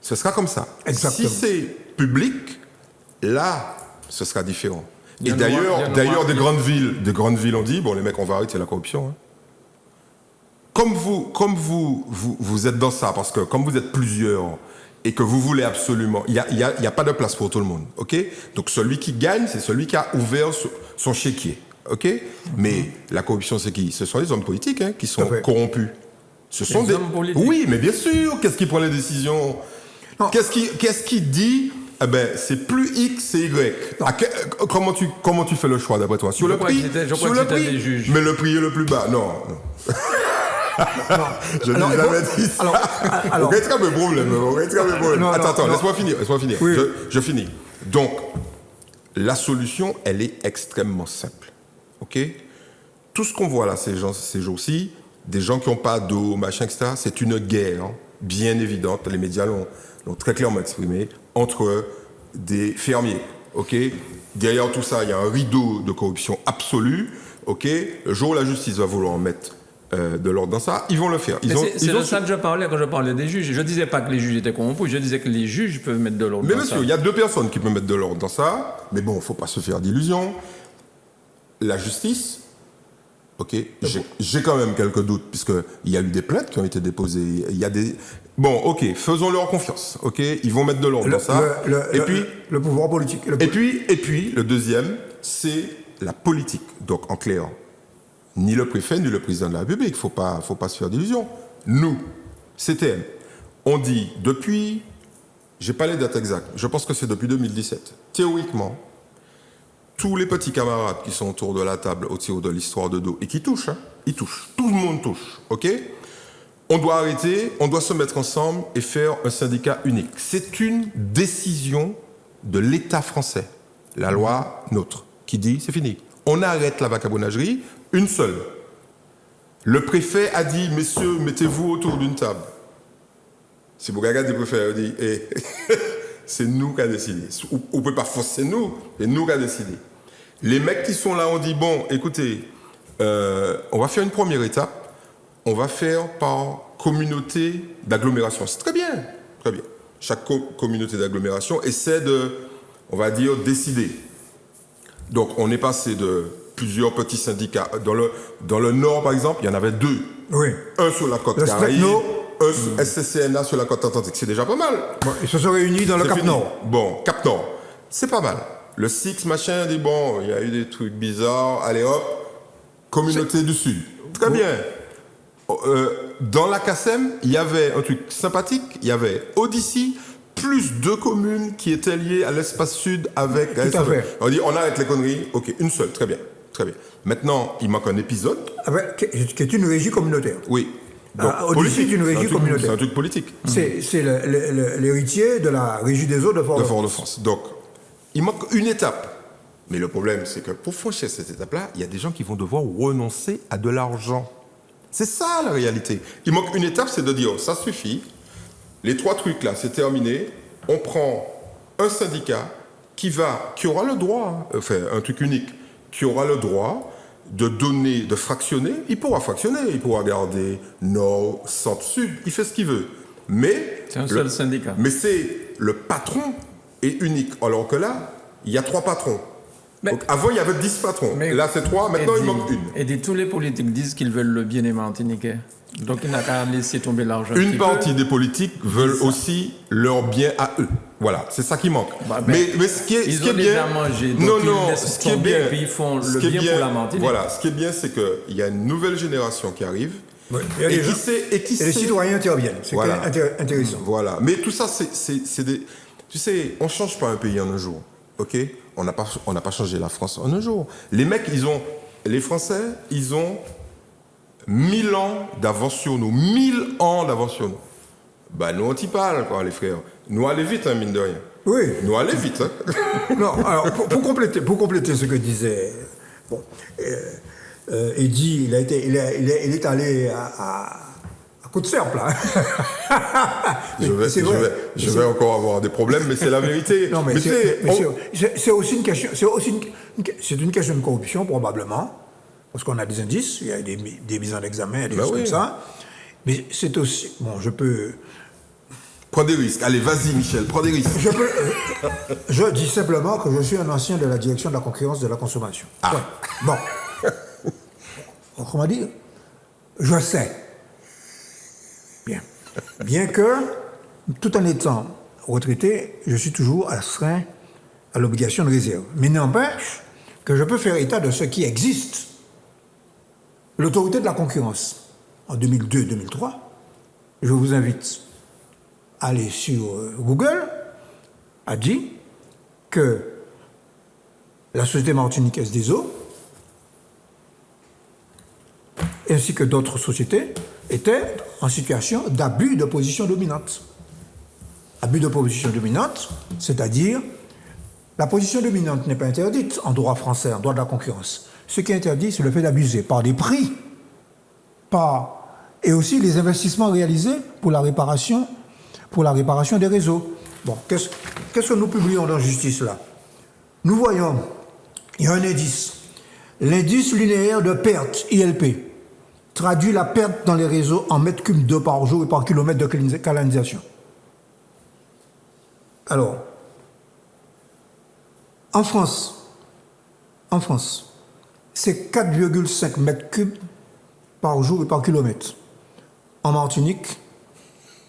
Speaker 3: Ce sera comme ça.
Speaker 2: Exactement.
Speaker 3: Si c'est public, là, ce sera différent. Et d'ailleurs, des grandes villes ont dit, bon, les mecs, on va arrêter la corruption. Hein. Comme vous êtes dans ça, parce que comme vous êtes plusieurs et que vous voulez absolument, il y a pas de place pour tout le monde, OK? Donc celui qui gagne, c'est celui qui a ouvert son chéquier, OK? Mais la corruption, c'est qui? Ce sont les hommes politiques, hein, qui sont corrompus. Ce sont des hommes politiques. Oui, mais bien sûr. Qu'est-ce qui prend les décisions? Qu'est-ce qui dit? Eh ben, c'est plus X, c'est Y. Comment tu fais le choix d'après toi? Sur le prix? Sur le prix? Mais le prix est le plus bas. Non. Je n'ai jamais dit ça. On va être un peu problème. Attends, laisse-moi finir.
Speaker 2: Oui.
Speaker 3: Je finis. Donc, la solution, elle est extrêmement simple. OK? Tout ce qu'on voit là ces jours-ci, des gens qui n'ont pas d'eau, machin, etc., c'est une guerre bien évidente, les médias l'ont très clairement exprimé, entre des fermiers, OK? Derrière tout ça, il y a un rideau de corruption absolue, OK? Le jour où la justice va vouloir mettre de l'ordre dans ça, ils vont le faire.
Speaker 1: C'est de ça que je parlais quand je parlais des juges. Je ne disais pas que les juges étaient corrompus, je disais que les juges peuvent mettre de l'ordre dans ça. Mais
Speaker 3: monsieur, il y a deux personnes qui peuvent mettre de l'ordre dans ça, mais bon, il ne faut pas se faire d'illusions. La justice... OK, j'ai quand même quelques doutes, puisqu'il y a eu des plaintes qui ont été déposées. Il y a des... Bon, OK, faisons-leur confiance. OK, ils vont mettre de l'ordre dans ça.
Speaker 2: Le pouvoir politique.
Speaker 3: Et puis, le deuxième, c'est la politique. Donc, en clair, ni le préfet, ni le président de la République. Faut pas se faire d'illusions. Nous, CTM, on dit depuis... J'ai pas les dates exactes. Je pense que c'est depuis 2017. Théoriquement... Tous les petits camarades qui sont autour de la table, autour de l'histoire de l'eau, et qui touchent, hein, ils touchent. Tout le monde touche, OK? On doit arrêter, on doit se mettre ensemble et faire un syndicat unique. C'est une décision de l'État français, la loi NOTRe, qui dit c'est fini. On arrête la vagabondagerie, une seule. Le préfet a dit, messieurs, mettez-vous autour d'une table. C'est pour regarder le préfet, il dit, c'est nous qui avons décidé. On ne peut pas forcer nous, c'est nous qui avons décidé. Les mecs qui sont là ont dit, bon, écoutez, on va faire une première étape, on va faire par communauté d'agglomération. C'est très bien, très bien. Chaque communauté d'agglomération essaie de, on va dire, décider. Donc, on est passé de plusieurs petits syndicats. Dans le Nord, par exemple, il y en avait 2.
Speaker 2: Oui.
Speaker 3: Un sur la côte Caraïbe, un sur SCCNA sur la côte Atlantique. C'est déjà pas mal.
Speaker 2: Bon, ils se sont réunis dans le Cap Nord.
Speaker 3: Bon, Cap Nord. C'est pas mal. Le Six, machin, dit bon, il y a eu des trucs bizarres. Allez hop, communauté du Sud. Très bien. Dans la CACEM, il y avait un truc sympathique. Il y avait Odyssey, plus 2 communes qui étaient liées à l'espace sud avec...
Speaker 2: Tout à fait.
Speaker 3: On dit, on arrête les conneries. OK, une seule, très bien. Très bien. Maintenant, il manque un épisode.
Speaker 2: Qui est une régie communautaire.
Speaker 3: Oui. Donc,
Speaker 2: Odyssey est une régie communautaire.
Speaker 3: C'est un truc politique.
Speaker 2: C'est l'héritier de la régie des eaux de
Speaker 3: Fort-de-France. Donc, il manque une étape. Mais le problème, c'est que pour franchir cette étape-là, il y a des gens qui vont devoir renoncer à de l'argent. C'est ça, la réalité. Il manque une étape, c'est de dire, ça suffit. Les 3 trucs là, c'est terminé. On prend un syndicat qui aura le droit, enfin un truc unique, qui aura le droit de donner, de fractionner. Il pourra fractionner, il pourra garder nord, centre, sud. Il fait ce qu'il veut. Mais
Speaker 1: c'est un seul syndicat.
Speaker 3: Mais c'est le patron est unique. Alors que là, il y a 3 patrons. Donc, avant, il y avait 10 patrons. Là, c'est 3. Maintenant, il manque une.
Speaker 1: Et tous les politiques disent qu'ils veulent le bien des Martiniquais. Donc, il n'a qu'à laisser tomber l'argent.
Speaker 3: Une partie des politiques veulent aussi leur bien à eux. Voilà, c'est ça qui manque. Mais ce qui est
Speaker 1: ont
Speaker 3: bien,
Speaker 1: déjà mangé, donc ils laissent tomber, puis ils font le bien pour la Martinique.
Speaker 3: Voilà, ce qui est bien, c'est qu'il y a une nouvelle génération qui arrive.
Speaker 2: Oui.
Speaker 3: Et les
Speaker 2: citoyens interviennent. C'est
Speaker 3: voilà.
Speaker 2: intéressant.
Speaker 3: Voilà. Mais tout ça, c'est des... Tu sais, on ne change pas un pays en un jour. OK ? On n'a pas changé la France en un jour. Les mecs, les Français, ils ont 1000 ans d'avance sur nous. 1000 ans d'avance sur nous. Bah, nous, on t'y parle, quoi, les frères. Nous, allez vite, hein, mine de rien.
Speaker 2: Oui.
Speaker 3: Nous, allez vite, hein.
Speaker 2: Non, alors, pour compléter ce que disait... Bon, Eddy, il est allé à coup de serpe, là.
Speaker 3: Je vais encore avoir des problèmes, mais c'est la vérité.
Speaker 2: Non, mais c'est aussi une question... C'est une question de corruption, probablement. Parce qu'on a des indices, il y a des mises en examen, des choses comme ça. Mais c'est aussi... Bon, je peux...
Speaker 3: Prends des risques. Allez, vas-y, Michel, prends des risques.
Speaker 2: Je dis simplement que je suis un ancien de la direction de la concurrence de la consommation.
Speaker 3: Ah.
Speaker 2: Ouais. Bon. Autrement dit, je sais. Bien que, tout en étant retraité, je suis toujours astreint à l'obligation de réserve. Mais n'empêche que je peux faire état de ce qui existe. L'autorité de la concurrence, en 2002-2003, je vous invite à aller sur Google, a dit que la Société martiniquaise des eaux, ainsi que d'autres sociétés, étaient en situation d'abus de position dominante. Abus de position dominante, c'est-à-dire, la position dominante n'est pas interdite en droit français, en droit de la concurrence. Ce qui est interdit, c'est le fait d'abuser par des prix, et aussi les investissements réalisés pour la réparation des réseaux. Bon, qu'est-ce que nous publions dans Justice, là? Nous voyons, il y a un indice. L'indice linéaire de perte, ILP, traduit la perte dans les réseaux en mètres cubes d'eau par jour et par kilomètre de canalisation. Alors, en France, c'est 4,5 mètres cubes par jour et par kilomètre. En Martinique,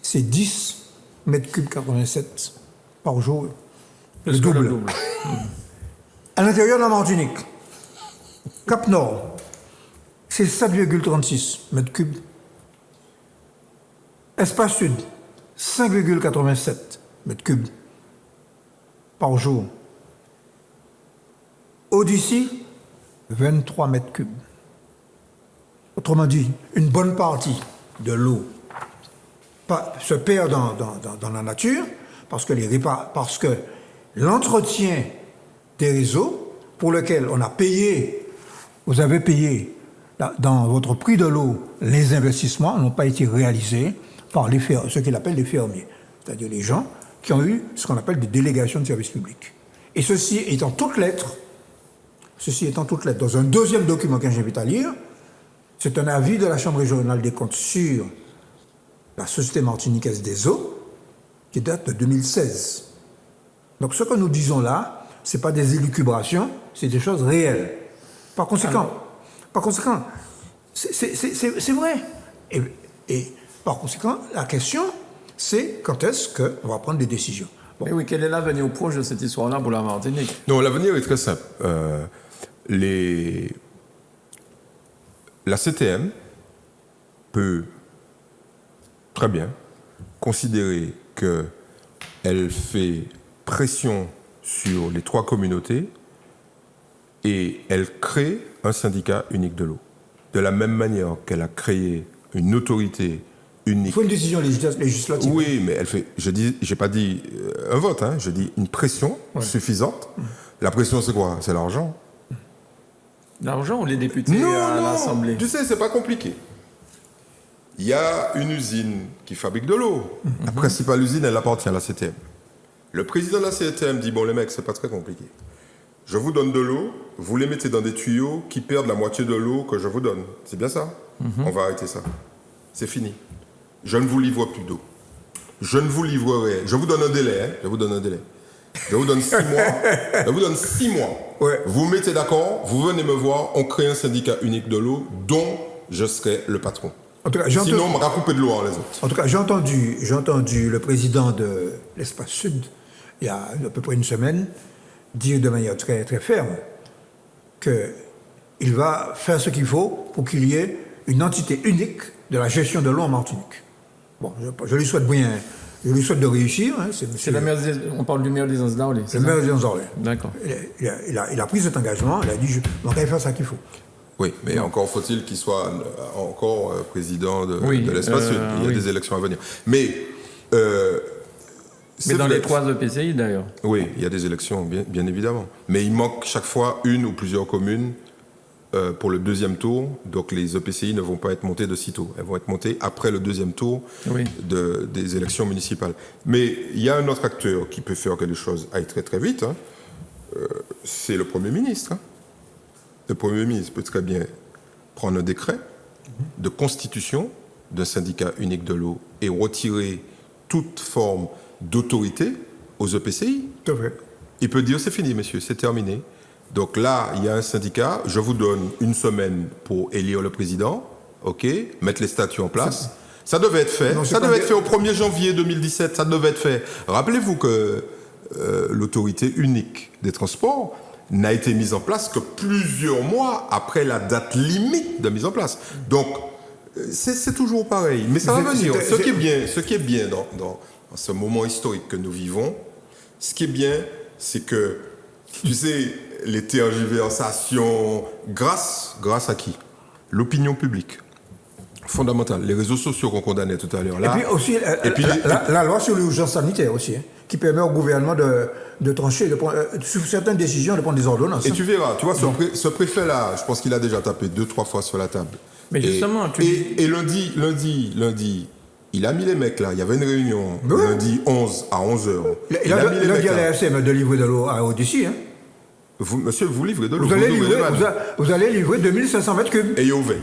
Speaker 2: c'est 10 mètres cubes 87 par jour. Le double. À l'intérieur de la Martinique, Cap Nord, c'est 7,36 mètres cubes. Espace Sud, 5,87 mètres cubes par jour. Odyssey, 23 mètres cubes. Autrement dit, une bonne partie de l'eau se perd dans la nature parce que l'entretien des réseaux pour lequel on a payé, vous avez payé dans votre prix de l'eau, les investissements n'ont pas été réalisés par ce qu'il appelle les fermiers, c'est-à-dire les gens qui ont eu ce qu'on appelle des délégations de service public. Et ceci est en toutes lettres, dans un deuxième document que j'invite à lire, c'est un avis de la Chambre régionale des comptes sur la Société martiniquaise des eaux, qui date de 2016. Donc ce que nous disons là, ce n'est pas des élucubrations, c'est des choses réelles. Par conséquent, c'est vrai. Et par conséquent, la question, c'est quand est-ce qu'on va prendre des décisions.
Speaker 1: Bon. Mais oui, quel est l'avenir proche de cette histoire-là pour la Martinique?
Speaker 3: Non, l'avenir est très simple. La CTM peut très bien considérer qu'elle fait pression sur les 3 communautés et elle crée un syndicat unique de l'eau. De la même manière qu'elle a créé une autorité unique.
Speaker 2: Il faut une décision législative.
Speaker 3: Oui, mais elle fait. J'ai pas dit un vote, hein, je dis une pression suffisante. La pression, c'est quoi? C'est l'argent.
Speaker 1: L'argent ou les députés à l'Assemblée?
Speaker 3: Tu sais, c'est pas compliqué. Il y a une usine qui fabrique de l'eau. La principale usine, elle appartient à la CTM. Le président de la CTM dit, bon les mecs, c'est pas très compliqué. Je vous donne de l'eau, vous les mettez dans des tuyaux qui perdent la moitié de l'eau que je vous donne. C'est bien ça? On va arrêter ça. C'est fini. Je ne vous livre plus d'eau. Je ne vous livrerai. Je vous donne un délai. Hein. Je vous donne 6 mois. Je vous donne 6 mois.
Speaker 2: Ouais.
Speaker 3: Vous mettez d'accord, vous venez me voir, on crée un syndicat unique de l'eau dont je serai le patron.
Speaker 2: En tout cas,
Speaker 3: sinon, on me couper de l'eau les autres.
Speaker 2: En tout cas, j'ai entendu le président de l'Espace Sud, il y a à peu près une semaine, dire de manière très, très ferme qu'il va faire ce qu'il faut pour qu'il y ait une entité unique de la gestion de l'eau en Martinique. Bon, je lui souhaite bien, je lui souhaite de réussir. Hein,
Speaker 1: on parle du maire des Anses d'Orly.
Speaker 2: Le maire des Anses d'Orly.
Speaker 1: D'accord.
Speaker 2: Il a pris cet engagement, il a dit, on va faire ça qu'il faut.
Speaker 3: Oui, mais encore faut-il qu'il soit encore président de l'Espace Sud. Il y a des élections à venir. Mais
Speaker 1: dans les 3 EPCI d'ailleurs.
Speaker 3: Oui, il y a des élections, bien évidemment. Mais il manque chaque fois une ou plusieurs communes pour le 2e tour. Donc les EPCI ne vont pas être montées de sitôt. Elles vont être montées après le 2e tour des élections municipales. Mais il y a un autre acteur qui peut faire que les choses aillent très très vite. Hein. C'est le Premier ministre. Hein. Le Premier ministre peut très bien prendre un décret de constitution d'un syndicat unique de l'eau et retirer toute forme d'autorité aux EPCI.
Speaker 2: Tout à fait.
Speaker 3: Il peut dire c'est fini, messieurs, c'est terminé. Donc là, il y a un syndicat, je vous donne 1 semaine pour élire le président, ok, mettre les statuts en place. Ça devait être fait. Ça devait être fait au 1er janvier 2017, ça devait être fait. Rappelez-vous que l'autorité unique des transports n'a été mise en place que plusieurs mois après la date limite de mise en place. Donc, c'est toujours pareil. Mais ça va venir. Ce qui est bien dans ce moment historique que nous vivons, ce qui est bien, c'est que, tu sais, les tergiversations, grâce à qui? L'opinion publique. Fondamentale. Les réseaux sociaux qu'on condamnait tout à l'heure. Là,
Speaker 2: et puis aussi, la loi sur l'urgence sanitaire aussi, hein, qui permet au gouvernement de trancher, sur certaines décisions, de prendre des ordonnances.
Speaker 3: Et tu verras, tu vois, ce préfet-là, je pense qu'il a déjà tapé 2-3 fois sur la table.
Speaker 1: Mais justement,
Speaker 3: et lundi, il a mis les mecs là, il y avait une réunion, lundi 11 à 11h.
Speaker 2: Il a mis les mecs là. Il a dit à la FM de livrer de l'eau à Odyssey, hein.
Speaker 3: Monsieur, vous livrez de l'eau.
Speaker 2: Vous allez livrer 2500 mètres cubes.
Speaker 3: Et il veille.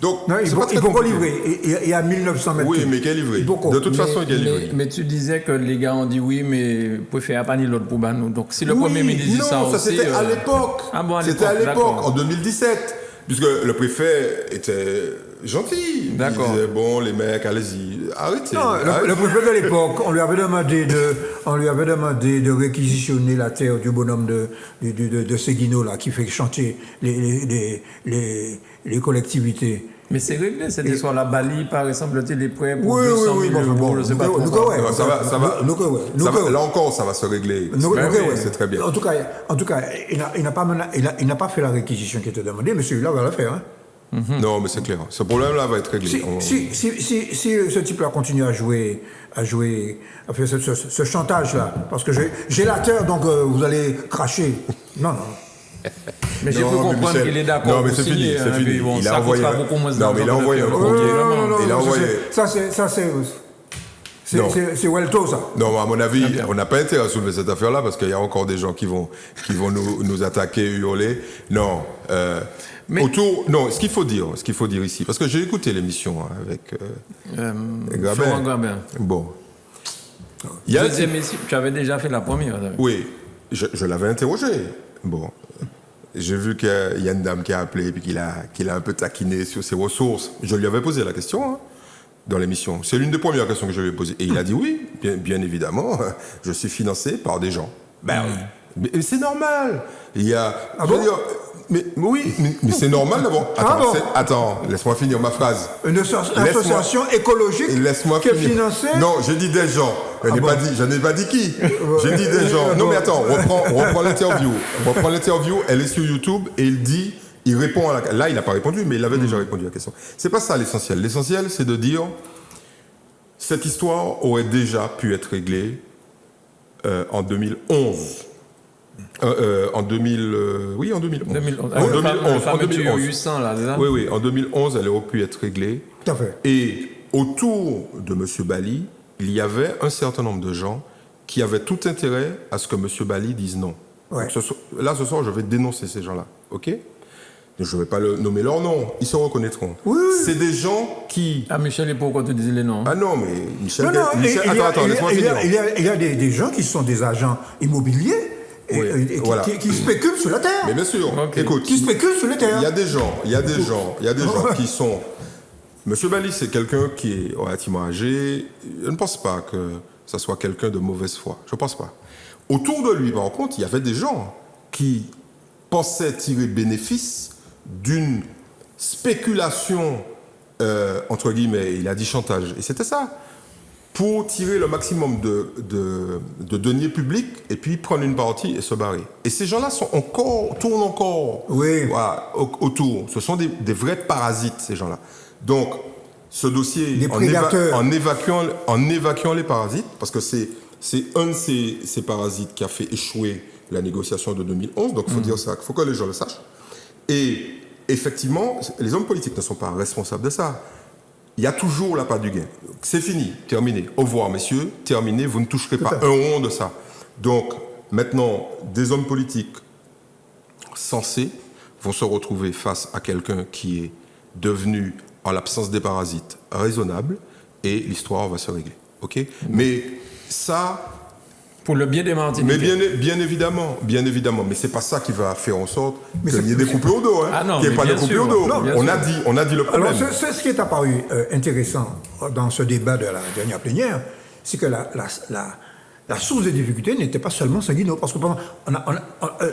Speaker 3: Donc,
Speaker 2: non, il faut pas livrer. Il y a 1900 mètres cubes.
Speaker 3: Oui, mais quel livré? De toute façon, il est livré.
Speaker 1: Mais tu disais que les gars ont dit oui, mais vous pouvez faire pas ni l'autre pour nous. Donc, si le Premier ministre dit ça aussi...
Speaker 3: Non, ça c'était à l'époque.
Speaker 1: Ah bon,
Speaker 3: c'était à l'époque, en 2017. Puisque le préfet était gentil.
Speaker 2: D'accord.
Speaker 3: Il disait, bon, les mecs, allez-y, arrêtez.
Speaker 2: Non, le préfet de l'époque, on lui avait demandé de réquisitionner la terre du bonhomme de Seguino, là, qui fait chanter les collectivités.
Speaker 1: Mais c'est réglé, cette histoire-là. Bali, par exemple, les prêts pour
Speaker 2: oui,
Speaker 1: 200
Speaker 2: oui,
Speaker 1: 000 euros, je sais pas pourquoi.
Speaker 3: Là encore, ça va se régler. C'est très bien.
Speaker 2: En tout cas, il n'a pas fait la réquisition qui était demandée, mais celui-là va la faire. Hein.
Speaker 3: Non, mais c'est clair. Ce problème-là va être réglé.
Speaker 2: Si ce type-là continue à faire ce chantage-là, parce que j'ai la terre, donc vous allez cracher. Non.
Speaker 1: Mais j'ai pu comprendre qu'il est d'accord.
Speaker 3: Non, mais c'est fini, c'est fini.
Speaker 1: Bon,
Speaker 3: Il a envoyé. Non, mais il a envoyé. Il a envoyé.
Speaker 2: Ça, c'est Welto, ça.
Speaker 3: Non, à mon avis, on n'a pas intérêt à soulever cette affaire-là parce qu'il y a encore des gens qui vont nous attaquer, hurler. Non. Non, ce qu'il faut dire ici, parce que j'ai écouté l'émission avec
Speaker 1: Florent Grabin.
Speaker 3: Bon.
Speaker 1: Deuxième émission, tu avais déjà fait la première.
Speaker 3: Oui, je l'avais interrogé. Bon. J'ai vu qu'il y a une dame qui a appelé et qu'il a un peu taquiné sur ses ressources. Je lui avais posé la question dans l'émission. C'est l'une des premières questions que je lui ai posées. Et il a dit oui, bien évidemment, je suis financé par des gens. Ben oui. Mais c'est normal. Il y a.
Speaker 2: Ah bon?
Speaker 3: Mais c'est normal d'abord. Attends, laisse-moi finir ma phrase.
Speaker 2: Une association écologique qui est financée.
Speaker 3: Non, j'ai dit des gens. Je n'ai pas dit qui. J'ai dit des gens. Non, mais attends, reprends l'interview. Reprends l'interview, elle est sur YouTube et il répond à la. Là, il n'a pas répondu, mais il avait déjà répondu à la question. C'est pas ça l'essentiel. L'essentiel, c'est de dire cette histoire aurait déjà pu être réglée en 2011. En 2011.
Speaker 1: En 2011.
Speaker 3: En 2011.
Speaker 1: 800, là, c'est ça?
Speaker 3: Oui, en 2011, elle aurait pu être réglée.
Speaker 2: Tout à fait.
Speaker 3: Et autour de M. Bali, il y avait un certain nombre de gens qui avaient tout intérêt à ce que M. Bali dise non.
Speaker 2: Ouais.
Speaker 3: Donc, ce soir, je vais dénoncer ces gens-là, ok? Je ne vais pas nommer leur nom, ils se reconnaîtront.
Speaker 2: Oui.
Speaker 3: C'est des gens qui...
Speaker 1: Ah, Michel, et pourquoi tu disais les noms?
Speaker 3: Ah non, mais Michel...
Speaker 2: Attends, laisse-moi finir. Il y a des gens qui sont des agents immobiliers qui spéculent sur la terre.
Speaker 3: Mais bien sûr, écoute...
Speaker 2: Qui spéculent sur la terre.
Speaker 3: Il y a des gens qui sont... Monsieur Bali, c'est quelqu'un qui est relativement âgé. Je ne pense pas que ça soit quelqu'un de mauvaise foi. Je ne pense pas. Autour de lui, par contre, il y avait des gens qui pensaient tirer bénéfice d'une spéculation, entre guillemets, il a dit chantage, et c'était ça, pour tirer le maximum de deniers publics et puis prendre une partie et se barrer. Et ces gens-là tournent encore autour. Ce sont des vrais parasites, ces gens-là. Donc, ce dossier, en évacuant les parasites, parce que c'est un de ces parasites qui a fait échouer la négociation de 2011, donc il faut dire ça, il faut que les gens le sachent. Et effectivement, les hommes politiques ne sont pas responsables de ça. Il y a toujours la part du gain. C'est fini, terminé. Au revoir, messieurs, terminé, vous ne toucherez pas un rond de ça. Donc, maintenant, des hommes politiques sensés vont se retrouver face à quelqu'un qui est devenu, en l'absence des parasites, raisonnable, et l'histoire va se régler. OK ? Mais ça...
Speaker 1: Pour le bien des Martiniquais.
Speaker 3: Mais bien évidemment. Mais c'est pas ça qui va faire en sorte qu'il y ait des coupés au dos. Qu'il n'y ait pas de coupés au dos. On a dit le problème.
Speaker 2: Alors, ce qui est apparu intéressant dans ce débat de la dernière plénière, c'est que la source des difficultés n'était pas seulement Sanguino. Parce que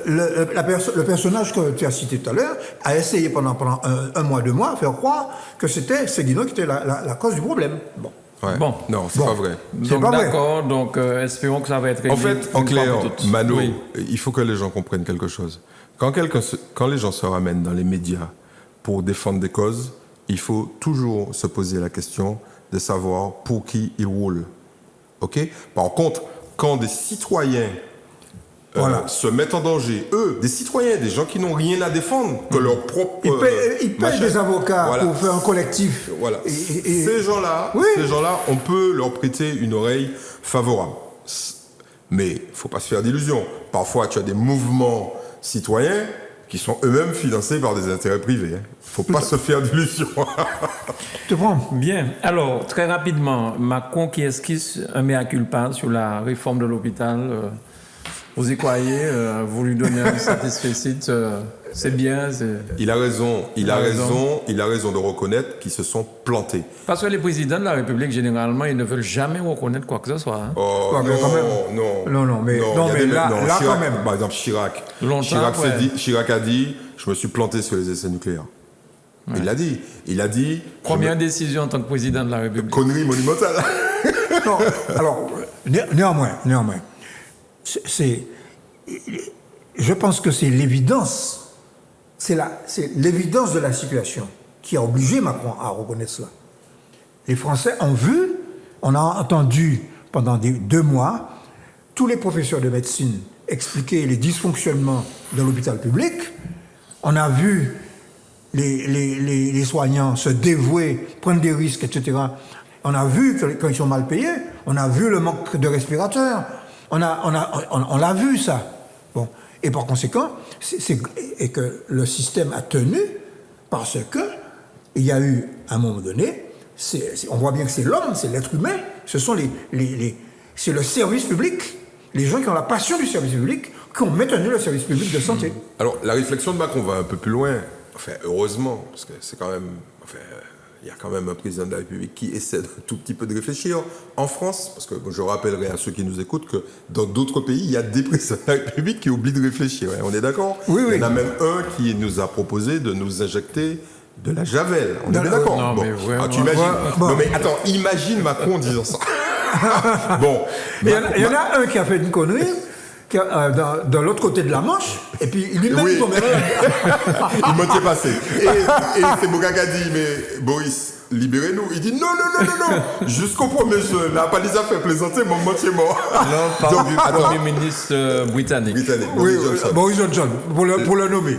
Speaker 2: le personnage que tu as cité tout à l'heure a essayé pendant un mois, 2 mois, à faire croire que c'était Sanguino qui était la cause du problème. Bon.
Speaker 3: Ouais. Bon. Non, c'est pas vrai.
Speaker 1: Donc, d'accord, donc espérons que ça va être réglé.
Speaker 3: En fait, en clair, Mano, il faut que les gens comprennent quelque chose. Quand les gens se ramènent dans les médias pour défendre des causes, il faut toujours se poser la question de savoir pour qui ils roulent. OK ? Par contre, quand des citoyens se mettent en danger, eux, des citoyens, des gens qui n'ont rien à défendre que leur propre...
Speaker 2: Ils payent des avocats pour faire un collectif.
Speaker 3: Voilà. Ces gens-là, on peut leur prêter une oreille favorable. Mais il ne faut pas se faire d'illusions. Parfois, tu as des mouvements citoyens qui sont eux-mêmes financés par des intérêts privés. Il ne faut pas se faire d'illusions.
Speaker 2: Tu prends.
Speaker 1: Bien. Alors, très rapidement, Macron qui esquisse un mea culpa sur la réforme de l'hôpital... Vous y croyez, vous lui donnez un satisfecit, c'est bien.
Speaker 3: Il a raison de reconnaître qu'ils se sont plantés.
Speaker 1: Parce que les présidents de la République, généralement, ils ne veulent jamais reconnaître quoi que ce soit. Hein.
Speaker 3: Oh,
Speaker 2: non, mais là,
Speaker 3: Chirac,
Speaker 2: quand même.
Speaker 3: Par exemple, Chirac a dit, je me suis planté sur les essais nucléaires. Ouais. Il l'a dit.
Speaker 1: Première décision en tant que président de la République.
Speaker 3: Connerie monumentale.
Speaker 2: Non, alors, néanmoins. Je pense que c'est l'évidence, c'est l'évidence de la situation qui a obligé Macron à reconnaître cela. Les Français ont vu, on a entendu pendant 2 mois tous les professeurs de médecine expliquer les dysfonctionnements de l'hôpital public. On a vu les soignants se dévouer, prendre des risques, etc. On a vu que quand ils sont mal payés, on a vu le manque de respirateurs. On l'a vu, ça. Bon. Et par conséquent, et que le système a tenu parce que il y a eu, à un moment donné, on voit bien que c'est l'homme, c'est l'être humain, ce sont c'est le service public, les gens qui ont la passion du service public, qui ont maintenu le service public de santé.
Speaker 3: Alors, la réflexion de Macron va un peu plus loin, enfin, heureusement, parce que c'est quand même, enfin, il y a quand même un président de la République qui essaie un tout petit peu de réfléchir. En France, parce que je rappellerai à ceux qui nous écoutent que dans d'autres pays, il y a des présidents de la République qui oublient de réfléchir. Hein. On est d'accord ?
Speaker 2: Oui, oui.
Speaker 3: Il y en a même un qui nous a proposé de nous injecter de la javel. On est bien d'accord ?
Speaker 1: Non,
Speaker 3: bon.
Speaker 1: mais vraiment,
Speaker 3: tu imagines Non, mais attends, imagine Macron disant ça. Bon.
Speaker 2: Mais il y en a un qui a fait une connerie de l'autre côté de la Manche, et puis lui-même,
Speaker 3: Oui.
Speaker 2: il tombait là.
Speaker 3: Il m'était passé. Et c'est Boga qui a dit, mais Boris, libérez-nous. Il dit, non. Jusqu'au 1er juin, la police a fait plaisanter, mon moitié mort.
Speaker 1: Non, parle du Premier ministre britannique.
Speaker 2: Oui,
Speaker 3: Boris Johnson.
Speaker 2: Boris Johnson, pour le nommer.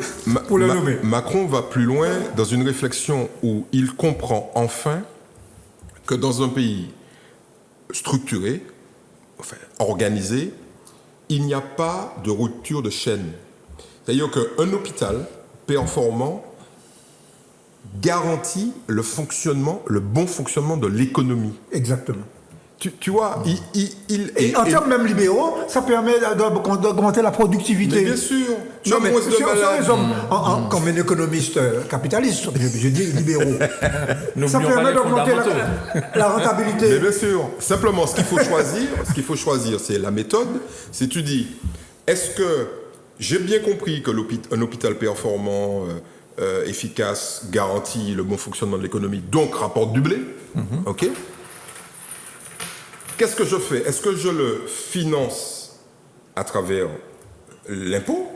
Speaker 2: Nommer.
Speaker 3: Macron va plus loin dans une réflexion où il comprend enfin que dans un pays structuré, enfin organisé, il n'y a pas de rupture de chaîne. C'est-à-dire qu'un hôpital performant garantit le bon fonctionnement de l'économie.
Speaker 2: Exactement.
Speaker 3: Tu vois,
Speaker 2: Et en termes même libéraux, ça permet d'augmenter la productivité.
Speaker 3: Mais bien sûr.
Speaker 2: Non, mais comme un économiste capitaliste, je dis libéraux. Ça permet d'augmenter la rentabilité.
Speaker 3: Mais bien sûr. Simplement, ce qu'il faut choisir, c'est la méthode. C'est tu dis, est-ce que j'ai bien compris que un hôpital performant, efficace, garantit le bon fonctionnement de l'économie, donc rapporte du blé, ok. Qu'est-ce que je fais ? Est-ce que je le finance à travers l'impôt,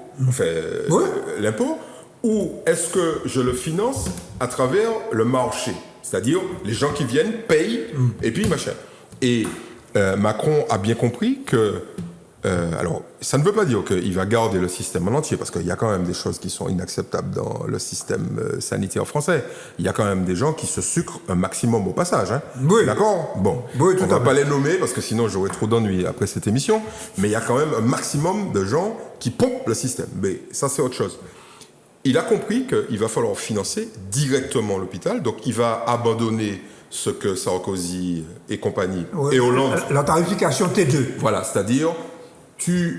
Speaker 3: l'impôt, ou est-ce que je le finance à travers le marché ? C'est-à-dire, les gens qui viennent payent, et puis machin. Et Macron a bien compris que... alors, ça ne veut pas dire qu'il va garder le système en entier, parce qu'il y a quand même des choses qui sont inacceptables dans le système sanitaire français. Il y a quand même des gens qui se sucrent un maximum au passage. Hein. Oui. D'accord ? Bon,
Speaker 2: oui,
Speaker 3: on ne va pas les nommer, parce que sinon j'aurai trop d'ennuis après cette émission, mais il y a quand même un maximum de gens qui pompent le système. Mais ça, c'est autre chose. Il a compris qu'il va falloir financer directement l'hôpital, donc il va abandonner ce que Sarkozy et compagnie, et Hollande...
Speaker 2: La tarification T2.
Speaker 3: Voilà, c'est-à-dire...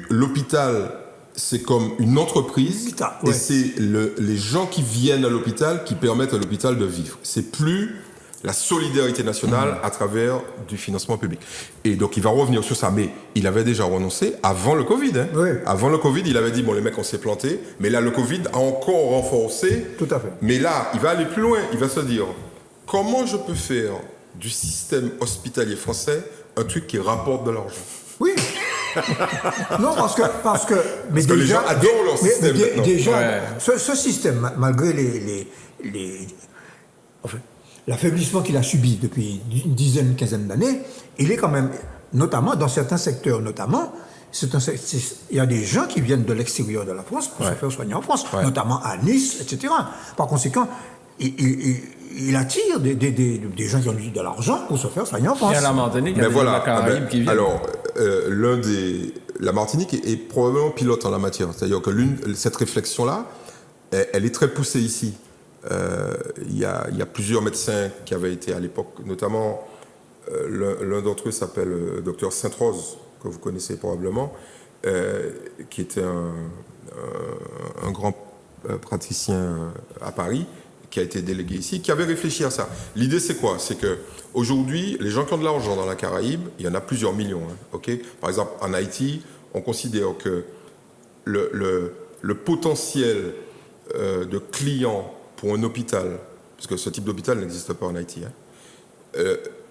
Speaker 3: L'hôpital, c'est comme une entreprise, et c'est les gens qui viennent à l'hôpital qui permettent à l'hôpital de vivre. C'est plus la solidarité nationale à travers du financement public. Et donc, il va revenir sur ça. Mais il avait déjà renoncé avant le Covid. Hein.
Speaker 2: Oui.
Speaker 3: Avant le Covid, il avait dit, bon, les mecs, on s'est plantés. Mais là, le Covid a encore renforcé.
Speaker 2: Tout à fait.
Speaker 3: Mais là, il va aller plus loin. Il va se dire, comment je peux faire du système hospitalier français un truc qui rapporte de l'argent ?
Speaker 2: Oui. Non, parce que
Speaker 3: mais déjà, les gens adorent leur système.
Speaker 2: Déjà, ce système, malgré l'affaiblissement qu'il a subi depuis une dizaine, une quinzaine d'années, il est quand même, notamment dans certains secteurs, il y a des gens qui viennent de l'extérieur de la France pour se faire soigner en France, notamment à Nice, etc. Par conséquent, il attire des gens qui ont de l'argent pour se faire soigner en France.
Speaker 1: Il y a la Martinique, il y a la Caraïbe qui viennent.
Speaker 3: Alors, la Martinique est probablement pilote en la matière. C'est-à-dire que cette réflexion-là, elle est très poussée ici. Il y a plusieurs médecins qui avaient été à l'époque, notamment l'un d'entre eux s'appelle Dr Sainte-Rose, que vous connaissez probablement, qui était un grand praticien à Paris, qui a été délégué ici, qui avait réfléchi à ça. L'idée, c'est quoi ? C'est qu'aujourd'hui, les gens qui ont de l'argent dans la Caraïbe, il y en a plusieurs millions. Hein, okay ? Par exemple, en Haïti, on considère que le potentiel de clients pour un hôpital, parce que ce type d'hôpital n'existe pas en Haïti, hein,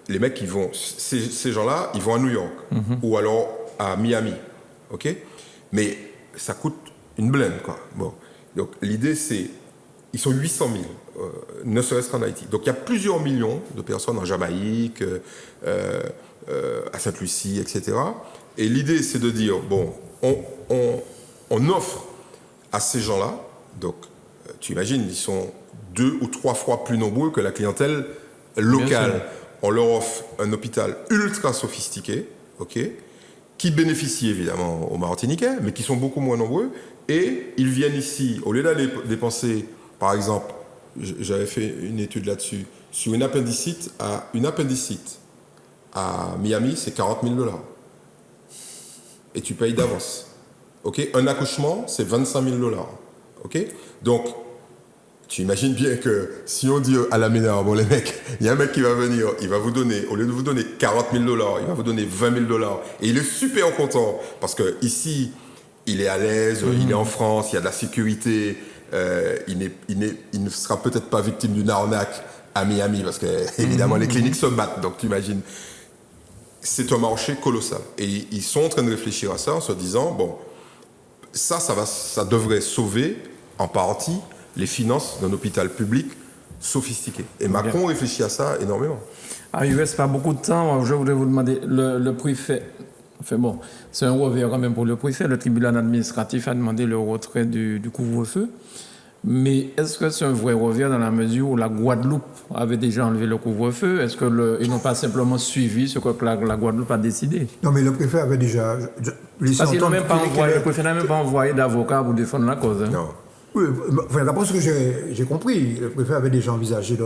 Speaker 3: les mecs, ces gens-là, ils vont à New York, ou alors à Miami. Okay ? Mais ça coûte une blinde, quoi. Bon. Donc, l'idée, c'est... Ils sont 800 000, ne serait-ce qu'en Haïti. Donc il y a plusieurs millions de personnes en Jamaïque, à Sainte-Lucie, etc. Et l'idée, c'est de dire, bon, on offre à ces gens-là, donc tu imagines, ils sont 2 ou 3 fois plus nombreux que la clientèle locale. On leur offre un hôpital ultra sophistiqué, ok, qui bénéficie évidemment aux Martiniquais, mais qui sont beaucoup moins nombreux, et ils viennent ici, au lieu d'aller dépenser, par exemple, j'avais fait une étude là-dessus, sur une appendicite à Miami, c'est $40,000. Et tu payes d'avance. Okay? Un accouchement, c'est $25,000. Okay? Donc, tu imagines bien que si on dit à la ménard, bon les mecs, il y a un mec qui va venir, il va vous donner, au lieu de vous donner $40,000, il va vous donner $20,000. Et il est super content, parce que ici, il est à l'aise, il est en France, il y a de la sécurité, il ne sera peut-être pas victime d'une arnaque à Miami, parce que évidemment les cliniques se battent, donc tu imagines. C'est un marché colossal. Et ils sont en train de réfléchir à ça en se disant, bon, ça devrait sauver en partie les finances d'un hôpital public sophistiqué. Et Macron réfléchit à ça énormément.
Speaker 1: Il ne reste pas beaucoup de temps. Je voudrais vous demander, le préfet, enfin bon, c'est un revers quand même pour le préfet. Le tribunal administratif a demandé le retrait du couvre-feu. Mais est-ce que c'est un vrai revers dans la mesure où la Guadeloupe avait déjà enlevé le couvre-feu? Est-ce qu'ils n'ont pas simplement suivi ce que la Guadeloupe a décidé?
Speaker 2: Non, mais le préfet avait déjà laissé
Speaker 1: Parce
Speaker 2: entendre...
Speaker 1: le préfet n'a même pas envoyé d'avocat pour défendre la cause. Hein.
Speaker 2: Non. Oui, enfin, d'après ce que j'ai compris, le préfet avait déjà envisagé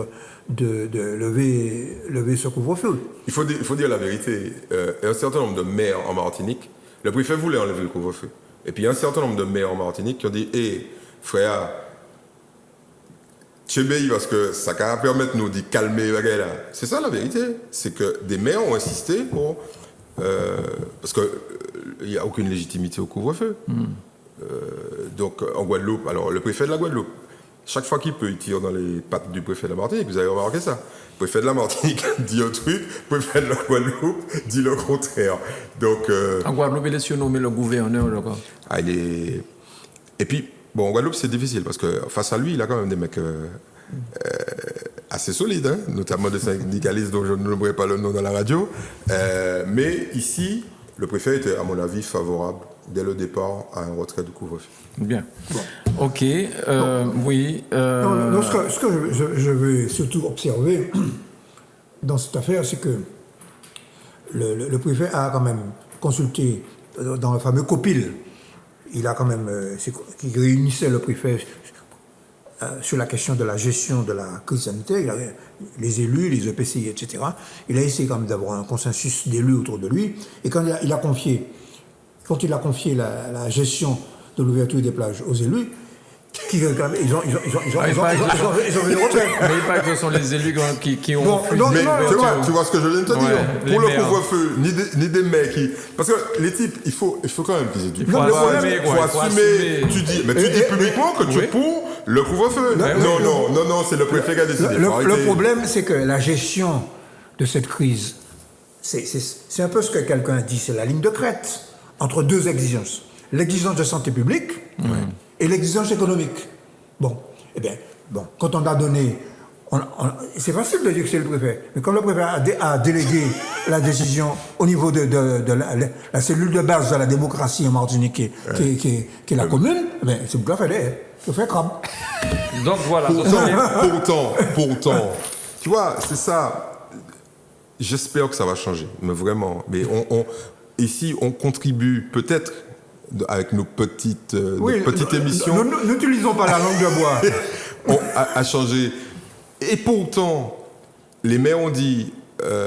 Speaker 2: de lever ce couvre-feu.
Speaker 3: Il faut dire la vérité. Un certain nombre de maires en Martinique, le préfet voulait enlever le couvre-feu. Et puis il y a un certain nombre de maires en Martinique qui ont dit « Hé, frère, Tchébeï, parce que ça va permettre nous de calmer là. » C'est ça la vérité. C'est que des maires ont insisté pour... parce qu'il n'y a aucune légitimité au couvre-feu. Donc en Guadeloupe, alors le préfet de la Guadeloupe, chaque fois qu'il peut, il tire dans les pattes du préfet de la Martinique. Vous avez remarqué ça? Le préfet de la Martinique dit un truc, le préfet de la Guadeloupe dit le contraire. Donc,
Speaker 1: en Guadeloupe, il est surnommé le gouverneur.
Speaker 3: Et puis, bon, en Guadeloupe, c'est difficile parce que face à lui, il a quand même des mecs assez solides, hein, notamment des syndicalistes dont je ne nommerai pas le nom dans la radio. Mais ici, le préfet était, à mon avis, favorable dès le départ à un retrait du couvre-feu.
Speaker 1: Bien. Bon. Ok. Oui.
Speaker 2: Non, ce que je veux surtout observer dans cette affaire, c'est que le préfet a quand même consulté dans le fameux COPIL. Il a quand même, qui réunissait le préfet sur la question de la gestion de la crise sanitaire, il avait les élus, les EPCI, etc. Il a essayé quand même d'avoir un consensus d'élus autour de lui. Et quand il a confié la gestion de l'ouverture des plages aux élus, ils ont vu le retrait.
Speaker 1: Mais pas que ce sont les élus qui ont...
Speaker 3: Mais tu vois ce que je viens de te dire. Pour le couvre-feu, ni des mecs qui... Parce que les types, il faut quand même qu'ils aient du courage. Il faut assumer. Tu dis publiquement que tu es pour le couvre-feu. Non, c'est le préfet qui a décidé.
Speaker 2: Le problème, c'est que la gestion de cette crise, c'est un peu ce que quelqu'un dit, c'est la ligne de crête entre deux exigences. L'exigence de santé publique et l'exigence économique. Bon, quand on a donné... c'est facile de dire que c'est le préfet, mais quand le préfet a délégué la décision au niveau de la cellule de base de la démocratie en Martinique, qui est la commune, c'est le préfet crabe.
Speaker 1: Donc voilà.
Speaker 3: Pourtant, tu vois, c'est ça. J'espère que ça va changer, mais vraiment. Mais ici, on contribue peut-être avec nos petites émissions.
Speaker 2: Nous n'utilisons pas la langue de bois.
Speaker 3: à changer. Et pourtant, les maires ont dit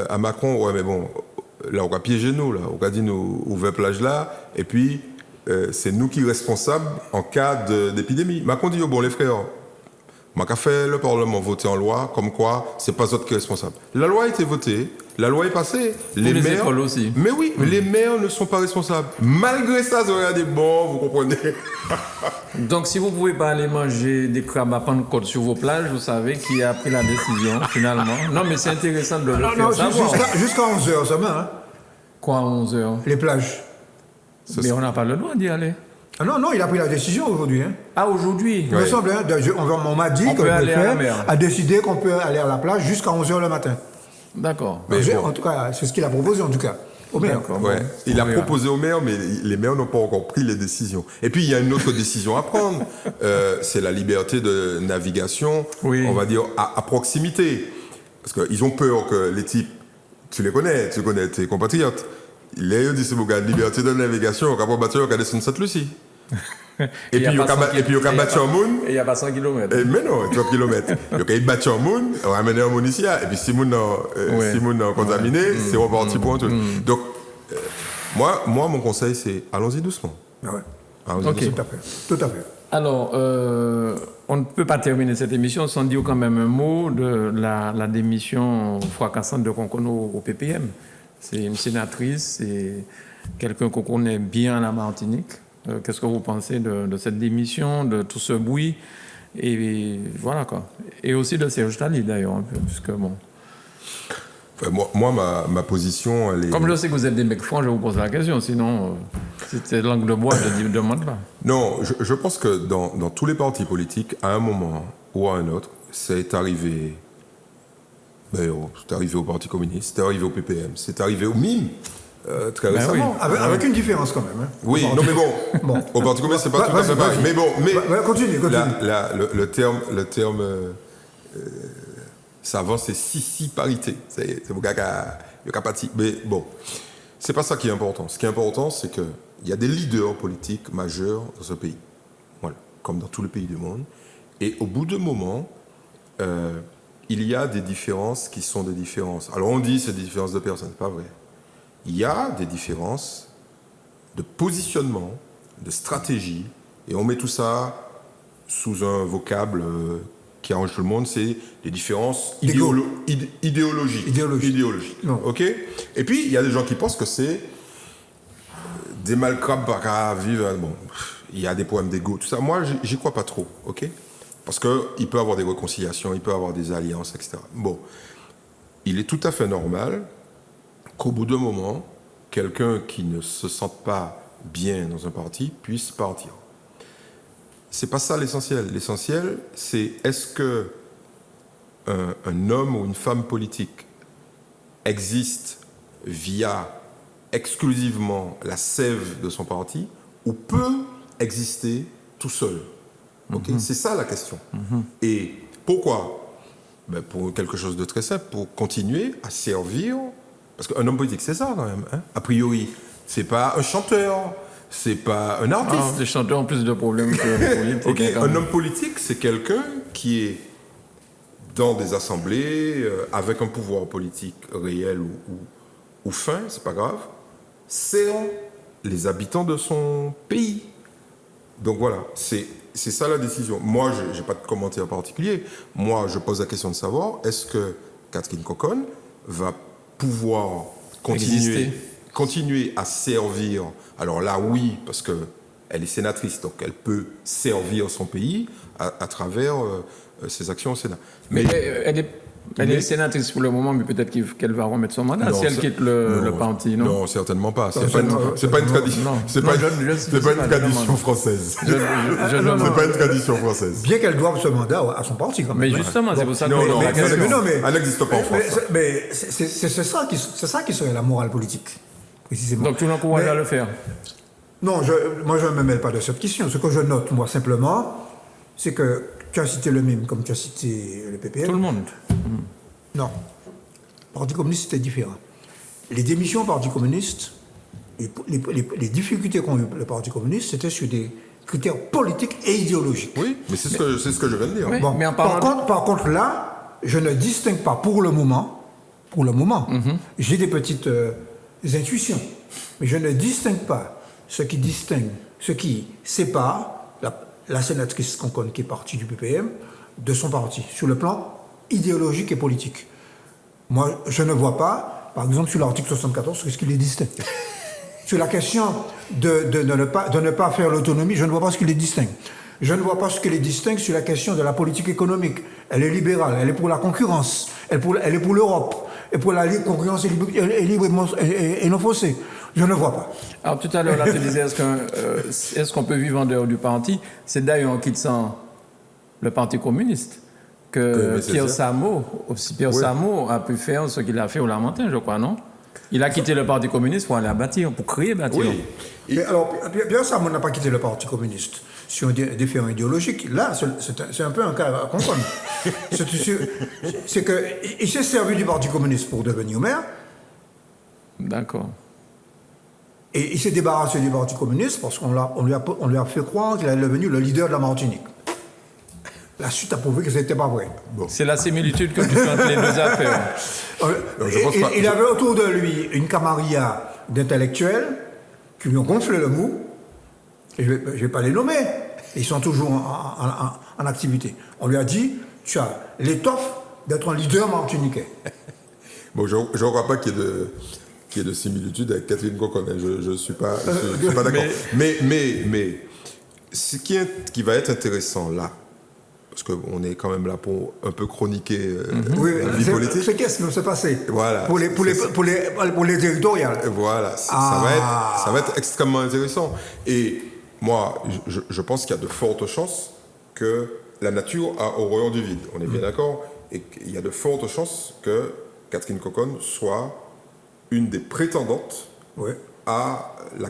Speaker 3: à Macron, ouais mais bon, là on va piéger nous, là, on va dire nous ouvrir plage là, et puis c'est nous qui sommes responsables en cas d'épidémie. Macron dit, bon les frères, on a fait le Parlement voter en loi, comme quoi c'est pas eux qui sont responsables. La loi a été votée, la loi est passée.
Speaker 1: Les maires écoles aussi.
Speaker 3: Mais oui, les maires ne sont pas responsables. Malgré ça, ils ont dit bon, vous comprenez.
Speaker 1: Donc si vous ne pouvez pas aller manger des crabes à Pentecôte sur vos plages, vous savez qui a pris la décision finalement. Non mais c'est intéressant de le faire savoir.
Speaker 2: Jusqu'à 11h, ça va, hein. Quoi,
Speaker 1: 11h?
Speaker 2: Les plages.
Speaker 1: Mais on n'a pas le droit d'y aller.
Speaker 2: Ah non, il a pris la décision aujourd'hui. Hein.
Speaker 1: Ah, aujourd'hui?
Speaker 2: Il me semble, hein, on m'a dit que le préfet a décidé qu'on peut aller à la plage jusqu'à 11h le matin.
Speaker 1: D'accord.
Speaker 3: Mais
Speaker 2: En tout cas, c'est ce qu'il a proposé, en tout cas, au maire.
Speaker 1: D'accord.
Speaker 3: Ouais.
Speaker 1: Bon.
Speaker 3: Il a
Speaker 1: On verra.
Speaker 3: proposé au maire, mais les maires n'ont pas encore pris les décisions. Et puis, il y a une autre décision à prendre. C'est la liberté de navigation,
Speaker 1: Oui.
Speaker 3: on va dire, à proximité. Parce qu'ils ont peur que les types, tu connais tes compatriotes. Ils disent, c'est bon, liberté de navigation, on va battre, on va descendre Sainte-Lucie. Et puis, il y a battu en monde.
Speaker 1: Et il y a pas 100 km.
Speaker 3: Mais non, 3 km. Donc, il battu en monde, on va amener un monde ici, et puis si monde contaminé, c'est reparti pour un truc. Donc, moi, mon conseil, c'est allons-y doucement.
Speaker 2: Ah ouais.
Speaker 3: Allons-y
Speaker 1: Ok.
Speaker 3: doucement.
Speaker 2: Tout à fait.
Speaker 1: Alors, on ne peut pas terminer cette émission sans dire quand même un mot de la démission fracassante de Concono au PPM. C'est une sénatrice, c'est quelqu'un qu'on connaît bien à la Martinique. Qu'est-ce que vous pensez de cette démission, de tout ce bruit et voilà quoi. Et aussi de Serge Tali d'ailleurs, un peu, puisque bon.
Speaker 3: Enfin, moi, ma position, elle est...
Speaker 1: Comme je sais que vous êtes des mecs francs, je vous pose la question, sinon, si c'était langue de bois, je ne demande pas.
Speaker 3: Non, je pense que dans tous les partis politiques, à un moment ou à un autre, c'est arrivé... D'ailleurs, c'est arrivé au Parti communiste, c'est arrivé au PPM, c'est arrivé au MIM, très
Speaker 1: Ben
Speaker 3: récemment.
Speaker 1: oui.
Speaker 2: Avec une différence quand même. Hein.
Speaker 3: Oui, non mais bon, au Parti communiste, c'est pas tout à fait pareil. Mais bon,
Speaker 2: Continue.
Speaker 3: le terme savant, c'est parité. C'est mon gars qui a parti. Mais bon, c'est pas ça qui est important. Ce qui est important, c'est qu'il y a des leaders politiques majeurs dans ce pays. Voilà, comme dans tous les pays du monde. Et au bout d'un moment, il y a des différences qui sont des différences. Alors on dit c'est des différences de personnes, c'est pas vrai. Il y a des différences de positionnement, de stratégie, et on met tout ça sous un vocable qui arrange tout le monde, c'est des différences idéologiques.
Speaker 2: Non.
Speaker 3: Ok. Et puis il y a des gens qui pensent que c'est des malcrabes à vivre. Bon, il y a des problèmes d'ego, tout ça. Moi, j'y crois pas trop. Ok. Parce qu'il peut y avoir des réconciliations, il peut y avoir des alliances, etc. Bon, il est tout à fait normal qu'au bout d'un moment, quelqu'un qui ne se sente pas bien dans un parti puisse partir. C'est pas ça l'essentiel. L'essentiel, c'est est-ce que un homme ou une femme politique existe via exclusivement la sève de son parti ou peut exister tout seul. Okay? C'est ça la question. Et pourquoi? Ben pour quelque chose de très simple, pour continuer à servir. Parce qu'un homme politique, c'est ça quand même. Hein? A priori, c'est pas un chanteur, c'est pas un artiste.
Speaker 1: Ah, les chanteurs ont plus de problèmes que les politiques.
Speaker 3: Okay?
Speaker 1: Quand
Speaker 3: Un
Speaker 1: même.
Speaker 3: homme politique, c'est quelqu'un qui est dans des assemblées, avec un pouvoir politique réel ou fin, c'est pas grave, sert les habitants de son pays. Donc voilà, c'est ça la décision. Moi, je n'ai pas de commentaire particulier. Moi, je pose la question de savoir, est-ce que Catherine Cocon va pouvoir continuer à servir? Alors là, oui, parce qu'elle est sénatrice, donc elle peut servir son pays à travers ses actions au Sénat.
Speaker 1: Mais elle est sénatrice pour le moment, mais peut-être qu'elle va remettre son mandat si elle quitte le parti, non?
Speaker 3: Non, certainement pas. C'est pas une tradition. C'est pas une tradition française. C'est pas une tradition française.
Speaker 2: Bien qu'elle doive ce mandat à son parti, quand même.
Speaker 1: Mais justement, c'est pour ça que
Speaker 3: Non, non,
Speaker 2: mais
Speaker 3: elle n'existe pas en France.
Speaker 2: Mais c'est ça qui serait la morale politique, précisément.
Speaker 1: Donc tu l'encourages à le faire?
Speaker 2: Non, moi je ne me mêle pas de cette question. Ce que je note, moi, simplement, c'est que tu as cité le MIM comme tu as cité le PPM.
Speaker 1: Tout le monde.
Speaker 2: Non. Le Parti communiste, c'était différent. Les démissions au Parti communiste, les difficultés qu'ont eu le Parti communiste, c'était sur des critères politiques et idéologiques.
Speaker 3: Oui, mais c'est ce que je viens de dire.
Speaker 1: Oui.
Speaker 2: Bon,
Speaker 1: mais en
Speaker 2: par
Speaker 1: parlant
Speaker 2: contre, là, je ne distingue pas pour le moment, j'ai des petites intuitions, mais je ne distingue pas ce qui sépare la sénatrice Concon qui est partie du PPM de son parti, sur le plan idéologique et politique. Moi, je ne vois pas, par exemple, sur l'article 74, ce qui les distingue. Sur la question de ne pas faire l'autonomie, je ne vois pas ce qui les distingue. Je ne vois pas ce qui les distingue sur la question de la politique économique. Elle est libérale, elle est pour la concurrence, elle est pour l'Europe, et pour la concurrence et non faussée. Je ne vois pas.
Speaker 1: Alors tout à l'heure, là, tu disais, est-ce qu'on peut vivre en dehors du parti? C'est d'ailleurs en quittant le Parti communiste que Pierre Samo a pu faire ce qu'il a fait au Lamentin, je crois, non? Il a quitté le Parti communiste pour aller à Bâtir, pour créer Bâtir.
Speaker 3: Oui.
Speaker 2: Mais alors, Pierre Samo n'a pas quitté le Parti communiste sur des différents idéologiques. Là, c'est un peu un cas à comprendre. C'est qu'il s'est servi du Parti communiste pour devenir maire.
Speaker 1: D'accord.
Speaker 2: Et il s'est débarrassé du Parti communiste parce qu'on lui a fait croire qu'il allait devenir le leader de la Martinique. La suite a prouvé que ce n'était pas vrai.
Speaker 1: Bon. C'est la similitude que tu fais entre les deux affaires.
Speaker 2: Il avait autour de lui une camarilla d'intellectuels qui lui ont gonflé le mou. Et je ne vais pas les nommer. Ils sont toujours en activité. On lui a dit, tu as l'étoffe d'être un leader martiniquais.
Speaker 3: Bon, je ne crois pas qu'il y ait de similitude avec Catherine Cocon. Je ne suis pas d'accord. Mais ce qui va être intéressant là, parce qu'on est quand même là pour un peu chroniquer la vie politique.
Speaker 2: C'est qu'est-ce qui va se passer
Speaker 3: voilà,
Speaker 2: pour les territoriales.
Speaker 3: Voilà, ça va être extrêmement intéressant. Et moi, je pense qu'il y a de fortes chances que la nature a horreur du vide. On est bien d'accord. Et qu'il y a de fortes chances que Catherine Cocon soit une des prétendantes à une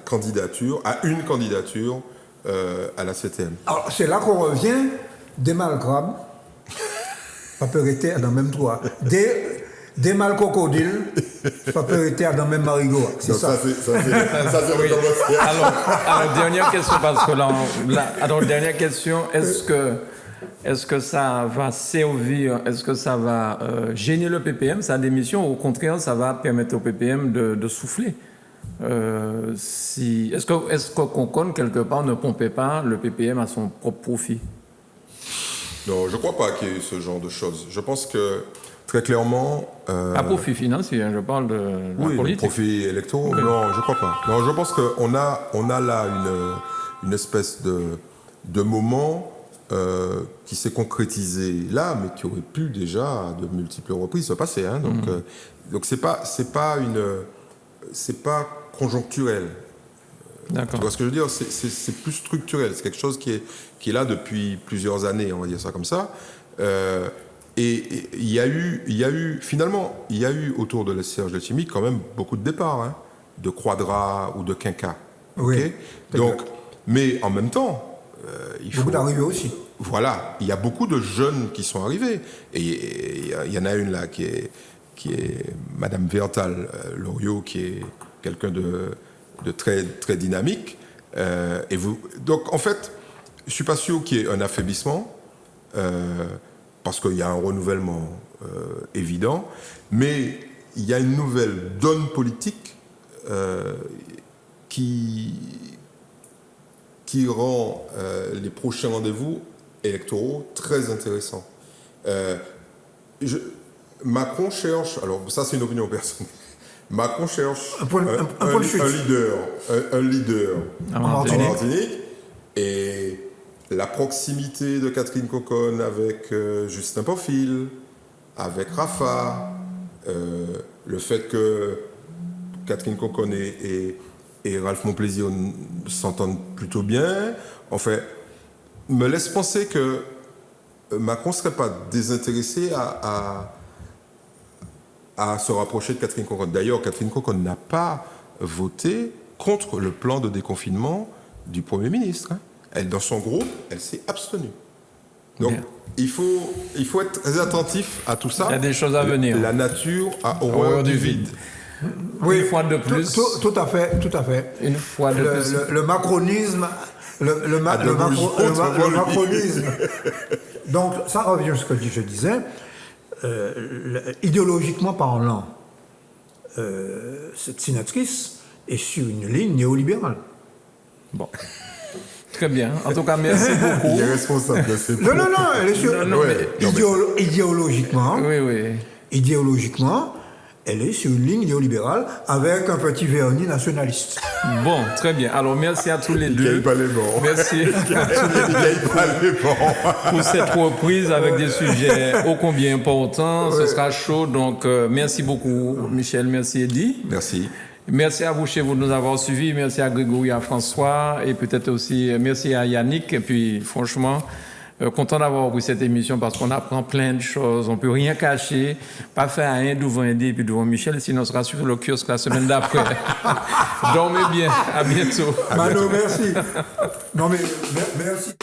Speaker 3: candidature à la CTM.
Speaker 2: Alors, c'est là qu'on revient des malcrabes, pas peut être dans le même toit. Des mal crocodiles, pas peut être dans le même marigot. C'est ça.
Speaker 1: Alors, dernière question, parce que dernière question, est-ce que ça va servir, est-ce que ça va gêner le PPM, sa démission, ou au contraire, ça va permettre au PPM de souffler? Est-ce que Cocon, quelque part, ne pompait pas le PPM à son propre profit?
Speaker 3: Non, je ne crois pas qu'il y ait ce genre de choses. Je pense que, très clairement...
Speaker 1: à profit financier, je parle de la politique.
Speaker 3: Profit électoraux, oui. Non, je ne crois pas. Non, je pense qu'on a là une espèce de moment qui s'est concrétisé là, mais qui aurait pu déjà, à de multiples reprises, se passer. Hein. Donc c'est pas conjoncturel.
Speaker 1: D'accord.
Speaker 3: Tu vois ce que je veux dire? C'est plus structurel. C'est quelque chose qui est là depuis plusieurs années, on va dire ça comme ça. Et il y a eu autour de la Serge Letchimy quand même beaucoup de départs, hein, de Quadra ou de Quinca.
Speaker 2: Oui.
Speaker 3: Okay, donc, mais en même temps, il faut...
Speaker 2: Beaucoup d'arrivées aussi.
Speaker 3: Voilà, il y a beaucoup de jeunes qui sont arrivés. Et il y en a une là qui est Madame Vertal Loriot, qui est quelqu'un de très, très dynamique. Donc, en fait, je ne suis pas sûr qu'il y ait un affaiblissement, parce qu'il y a un renouvellement évident, mais il y a une nouvelle donne politique qui rend les prochains rendez-vous électoraux très intéressants. Macron cherche, alors ça c'est une opinion personnelle, Macron cherche un leader en Martinique, et la proximité de Catherine Cocon avec Justin Pofil, avec Rafa, le fait que Catherine Cocon et Ralph Monplaisir s'entendent plutôt bien, en fait, me laisse penser que Macron ne serait pas désintéressé à se rapprocher de Catherine Cocon. D'ailleurs, Catherine Cocon n'a pas voté contre le plan de déconfinement du Premier ministre. Hein. Elle, dans son groupe, elle s'est abstenue. Donc, il faut être très attentif à tout ça.
Speaker 1: Il y a des choses à venir.
Speaker 3: La nature a horreur du vide.
Speaker 2: Oui,
Speaker 1: une fois de plus.
Speaker 2: Tout à fait.
Speaker 1: Une fois de plus.
Speaker 2: Le macronisme. Le macronisme. Donc, ça revient à ce que je disais. Idéologiquement parlant, cette sénatrice est sur une ligne néolibérale.
Speaker 1: Bon. Très bien. En tout cas, merci beaucoup.
Speaker 3: Il est responsable de ces
Speaker 2: Non, elle est sur... Idéologiquement, idéologiquement, elle est sur une ligne néolibérale avec un petit vernis nationaliste.
Speaker 1: Bon, très bien. Alors, merci à tous les deux.
Speaker 3: Il gagne pas les bons.
Speaker 1: Merci
Speaker 3: Il gagne pas les bons.
Speaker 1: Pour cette reprise avec des sujets ô combien importants. Ce sera chaud. Donc, merci beaucoup, Michel. Merci, Eddy.
Speaker 3: Merci.
Speaker 1: Merci à vous chez vous de nous avoir suivis. Merci à Grégory, à François. Et peut-être aussi merci à Yannick. Et puis, franchement, Content d'avoir pris cette émission parce qu'on apprend plein de choses. On ne peut rien cacher, pas faire rien devant Andy et puis devant Michel, sinon on sera sur le kiosque la semaine d'après. Dormez bien, à bientôt.
Speaker 2: Mano, merci. Non mais merci.